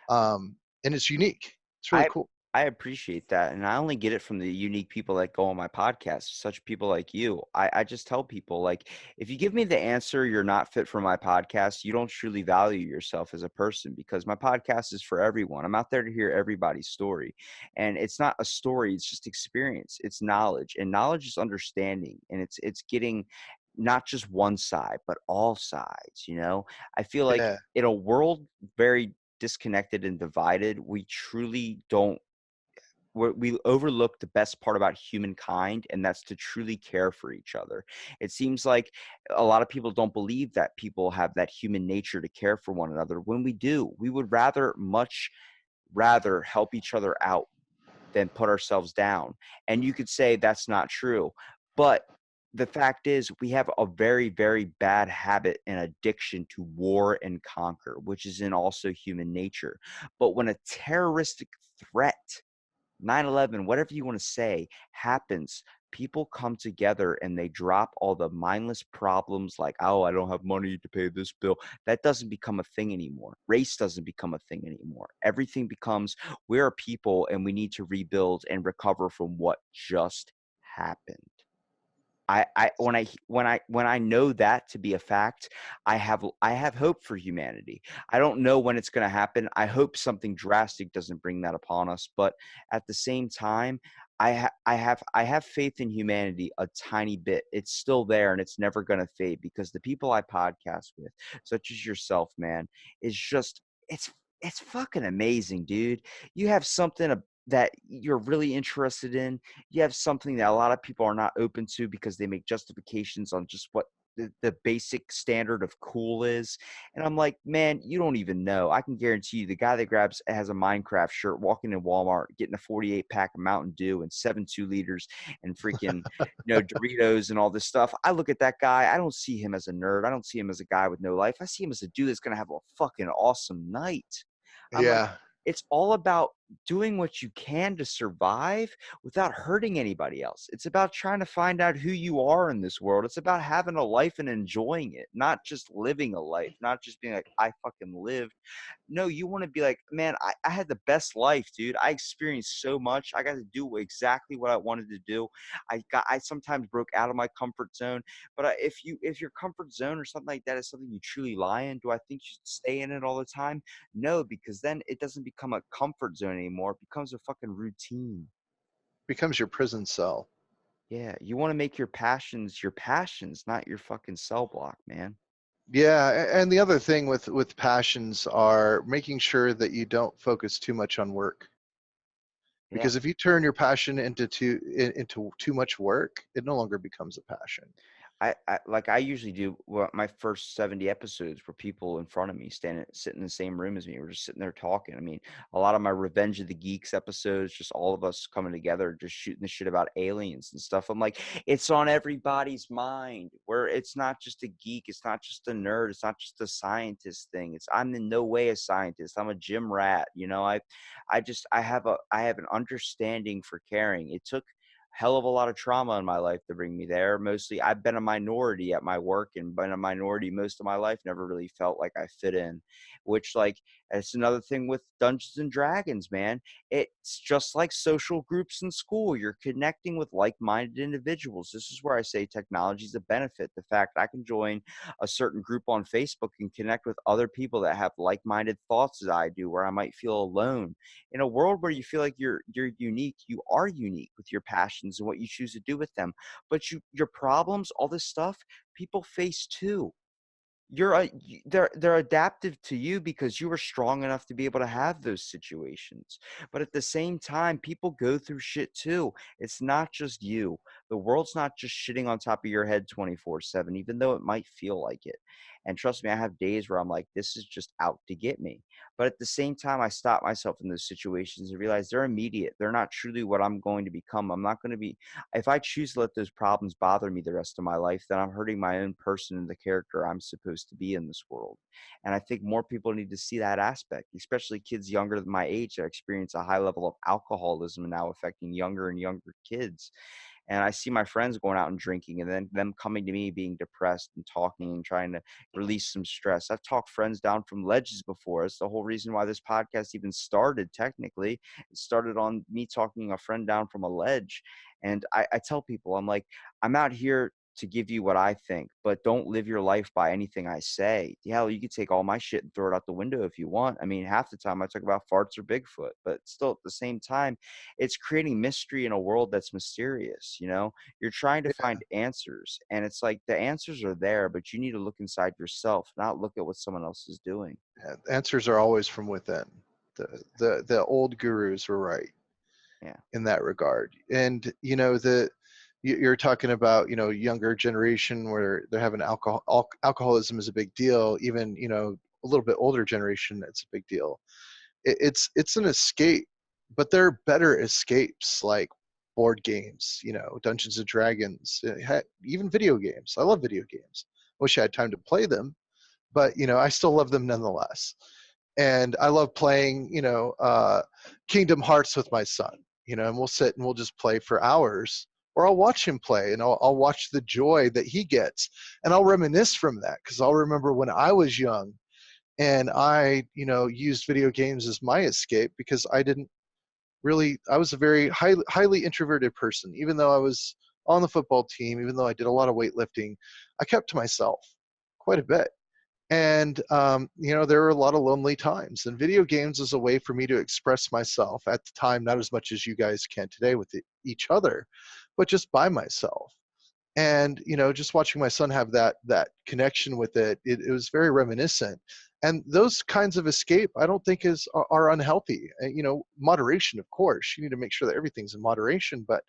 and it's unique. It's really
I
cool.
I appreciate that, and I only get it from the unique people that go on my podcast, such people like you. I just tell people, like, if you give me the answer you're not fit for my podcast, you don't truly value yourself as a person, because my podcast is for everyone. I'm out there to hear everybody's story, and it's not a story, it's just experience. It's knowledge, and knowledge is understanding, and it's getting not just one side, but all sides. I feel like
Yeah,
in a world very disconnected and divided, we truly don't we overlook the best part about humankind, and that's to truly care for each other. It seems like a lot of people don't believe that people have that human nature to care for one another. When we do, we would much rather help each other out than put ourselves down. And you could say that's not true, but the fact is, we have a very, very bad habit and addiction to war and conquer, which is in also human nature. But when a terroristic threat, 9/11, whatever you want to say, happens, people come together and they drop all the mindless problems like, oh, I don't have money to pay this bill. That doesn't become a thing anymore. Race doesn't become a thing anymore. Everything becomes, we're a people and we need to rebuild and recover from what just happened. When I know that to be a fact, I have hope for humanity. I don't know when it's going to happen. I hope something drastic doesn't bring that upon us, but at the same time, I have faith in humanity a tiny bit. It's still there and it's never going to fade, because the people I podcast with, such as yourself, man, is just it's fucking amazing, dude. You have something that you're really interested in. You have something that a lot of people are not open to because they make justifications on just what the basic standard of cool is. And I'm like, man, you don't even know. I can guarantee you the guy that has a Minecraft shirt walking in Walmart, getting a 48 pack of Mountain Dew and 7 2 liters and freaking, Doritos and all this stuff. I look at that guy. I don't see him as a nerd. I don't see him as a guy with no life. I see him as a dude that's going to have a fucking awesome night. I'm like,
yeah,
it's all about doing what you can to survive without hurting anybody else. It's about trying to find out who you are in this world. It's about having a life and enjoying it, not just living a life, not just being like, I fucking lived. No, you want to be like, man, I had the best life, dude. I experienced so much. I got to do exactly what I wanted to do. I sometimes broke out of my comfort zone, but if your comfort zone or something like that is something you truly lie in, do I think you should stay in it all the time? No, because then it doesn't become a comfort zone anymore. It becomes a fucking routine.
Becomes your prison cell.
Yeah, you want to make your passions, not your fucking cell block, man.
Yeah, and the other thing with passions are making sure that you don't focus too much on work.
Yeah.
Because if you turn your passion into too much work, it no longer becomes a passion.
I usually do my first 70 episodes were people in front of me sitting in the same room as me. We're just sitting there talking. I mean, a lot of my Revenge of the Geeks episodes, just all of us coming together, just shooting the shit about aliens and stuff. I'm like, it's on everybody's mind where it's not just a geek, it's not just a nerd, it's not just a scientist thing. I'm in no way a scientist. I'm a gym rat. I have an understanding for caring. It took hell of a lot of trauma in my life to bring me there. Mostly, I've been a minority at my work and been a minority most of my life. Never really felt like I fit in, which like it's another thing with Dungeons and Dragons, man. It's just like social groups in school. You're connecting with like-minded individuals. This is where I say technology is a benefit. The fact I can join a certain group on Facebook and connect with other people that have like-minded thoughts as I do, where I might feel alone in a world where you feel like you're unique. You are unique with your passions and what you choose to do with them, but your problems, all this stuff, people face too. They're adaptive to you because you were strong enough to be able to have those situations. But at the same time, people go through shit too. It's not just you. The world's not just shitting on top of your head 24/7, even though it might feel like it. And trust me, I have days where I'm like, this is just out to get me. But at the same time, I stop myself in those situations and realize they're immediate. They're not truly what I'm going to become. I'm not going to be, if I choose to let those problems bother me the rest of my life, then I'm hurting my own person and the character I'm supposed to be in this world. And I think more people need to see that aspect, especially kids younger than my age that experience a high level of alcoholism and now affecting younger and younger kids. And I see my friends going out and drinking and then them coming to me being depressed and talking and trying to release some stress. I've talked friends down from ledges before. It's the whole reason why this podcast even started, technically. It started on me talking a friend down from a ledge. And I tell people, I'm like, I'm out here to give you what I think, but don't live your life by anything I say. Hell, you could take all my shit and throw it out the window if you want. I mean, half the time I talk about farts or Bigfoot, but still at the same time, it's creating mystery in a world that's mysterious. You're trying to
Yeah,
find answers, and it's like the answers are there, but you need to look inside yourself, not look at what someone else is doing.
answers are always from within. The old gurus were right
Yeah.
in that regard. And you're talking about younger generation where they're having alcoholism is a big deal. Even a little bit older generation, it's a big deal. It's an escape, but there are better escapes like board games, Dungeons and Dragons, even video games. I love video games. Wish I had time to play them, but I still love them nonetheless. And I love playing, Kingdom Hearts with my son, and we'll sit and we'll just play for hours, or I'll watch him play and I'll watch the joy that he gets, and I'll reminisce from that because I'll remember when I was young and I, used video games as my escape because I was a very highly introverted person. Even though I was on the football team, even though I did a lot of weightlifting, I kept to myself quite a bit. And there were a lot of lonely times, and video games is a way for me to express myself at the time, not as much as you guys can today with each other, but just by myself. And just watching my son have that connection with it was very reminiscent. And those kinds of escape, I don't think are unhealthy. Moderation, of course, you need to make sure that everything's in moderation, but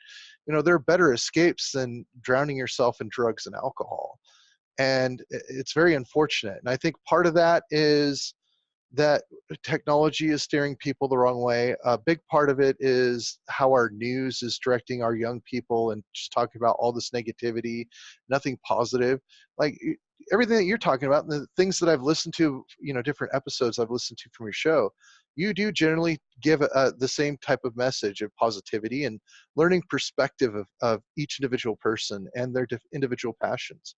there are better escapes than drowning yourself in drugs and alcohol. And it's very unfortunate. And I think part of that is that technology is steering people the wrong way. A big part of it is how our news is directing our young people and just talking about all this negativity, nothing positive. Like everything that you're talking about, and the things that I've listened to, different episodes I've listened to from your show, you do generally give the same type of message of positivity and learning perspective of each individual person and their individual passions.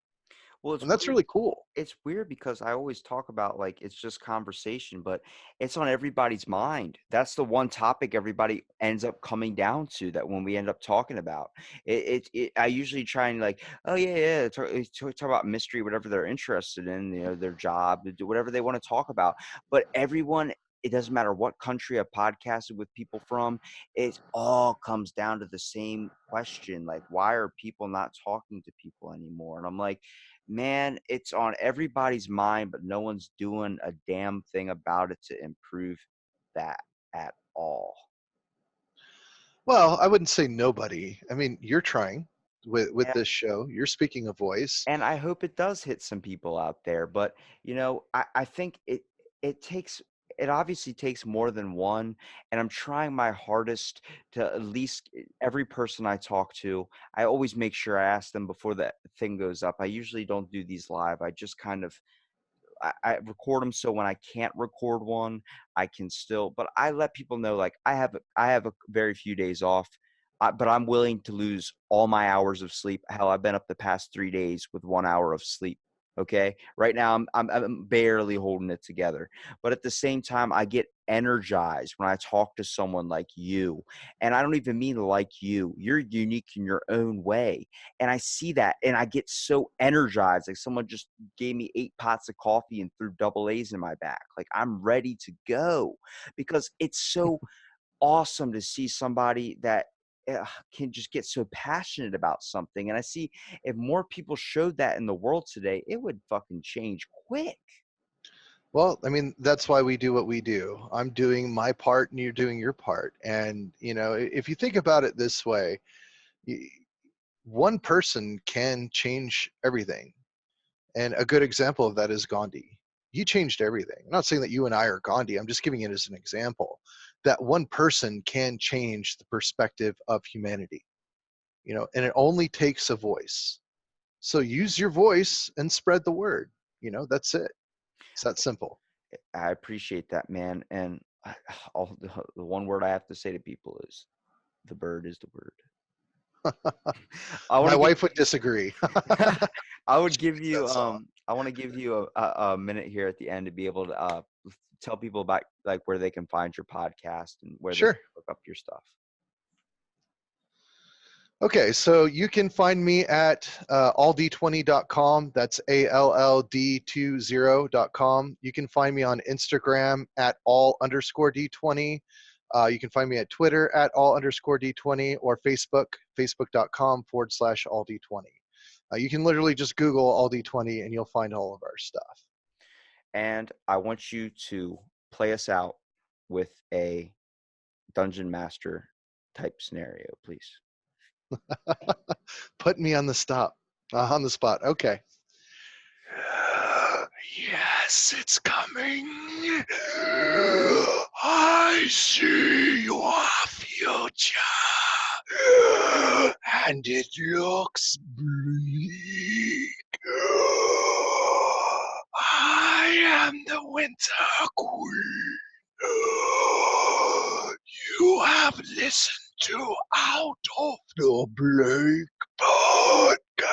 Well, it's
And that's
weird.
really cool.
It's weird because I always talk about like it's just conversation, but it's on everybody's mind. That's the one topic everybody ends up coming down to that when we end up talking about I usually try and like, oh yeah, yeah, talk about mystery, whatever they're interested in, their job, do whatever they want to talk about. But everyone, it doesn't matter what country I've podcasted with people from, it all comes down to the same question, like, why are people not talking to people anymore? And I'm like, man, it's on everybody's mind, but no one's doing a damn thing about it to improve that at all.
Well, I wouldn't say nobody. I mean, you're trying with
And,
this show. You're speaking a voice.
and I hope it does hit some people out there. But I think it takes it obviously takes more than one. And I'm trying my hardest to at least every person I talk to, I always make sure I ask them before that thing goes up. I usually don't do these live. I just kind of I record them so when I can't record one, I can still. But I let people know like I have a very few days off, but I'm willing to lose all my hours of sleep. Hell, I've been up the past 3 days with 1 hour of sleep. Okay, right now I'm barely holding it together, but at the same time, I get energized when I talk to someone like you, and I don't even mean like you. You're unique in your own way, and I see that, and I get so energized, like someone just gave me 8 pots of coffee and threw double A's in my back. Like I'm ready to go because it's so awesome to see somebody that can just get so passionate about something. And I see if more people showed that in the world today, it would fucking change quick.
Well, I mean, that's why we do what we do. I'm doing my part and you're doing your part. And, if you think about it this way, y- one person can change everything. And a good example of that is Gandhi. He changed everything. I'm not saying that you and I are Gandhi. I'm just giving it as an example that one person can change the perspective of humanity, and it only takes a voice. So use your voice and spread the word. That's it. It's that simple.
I appreciate that, man. And all the one word I have to say to people is the bird is the word. I want
My
to give
wife would disagree.
I would give
That
you
song.
I want to give you a minute here at the end to be able to tell people about like where they can find your podcast and where they can
Sure.
look up your stuff.
Okay, so you can find me at ALLD20.com. That's ALLD20.com. You can find me on Instagram at all_D20. You can find me at Twitter at all_D20 or Facebook, facebook.com/ALLD20. You can literally just Google ALLD20 and you'll find all of our stuff.
And I want you to play us out with a dungeon master type scenario, please.
Put me on the on the spot. Okay. Yes, it's coming. I see your future, and it looks bleak. I am the Winter Queen. You have listened to Out of the Blake podcast.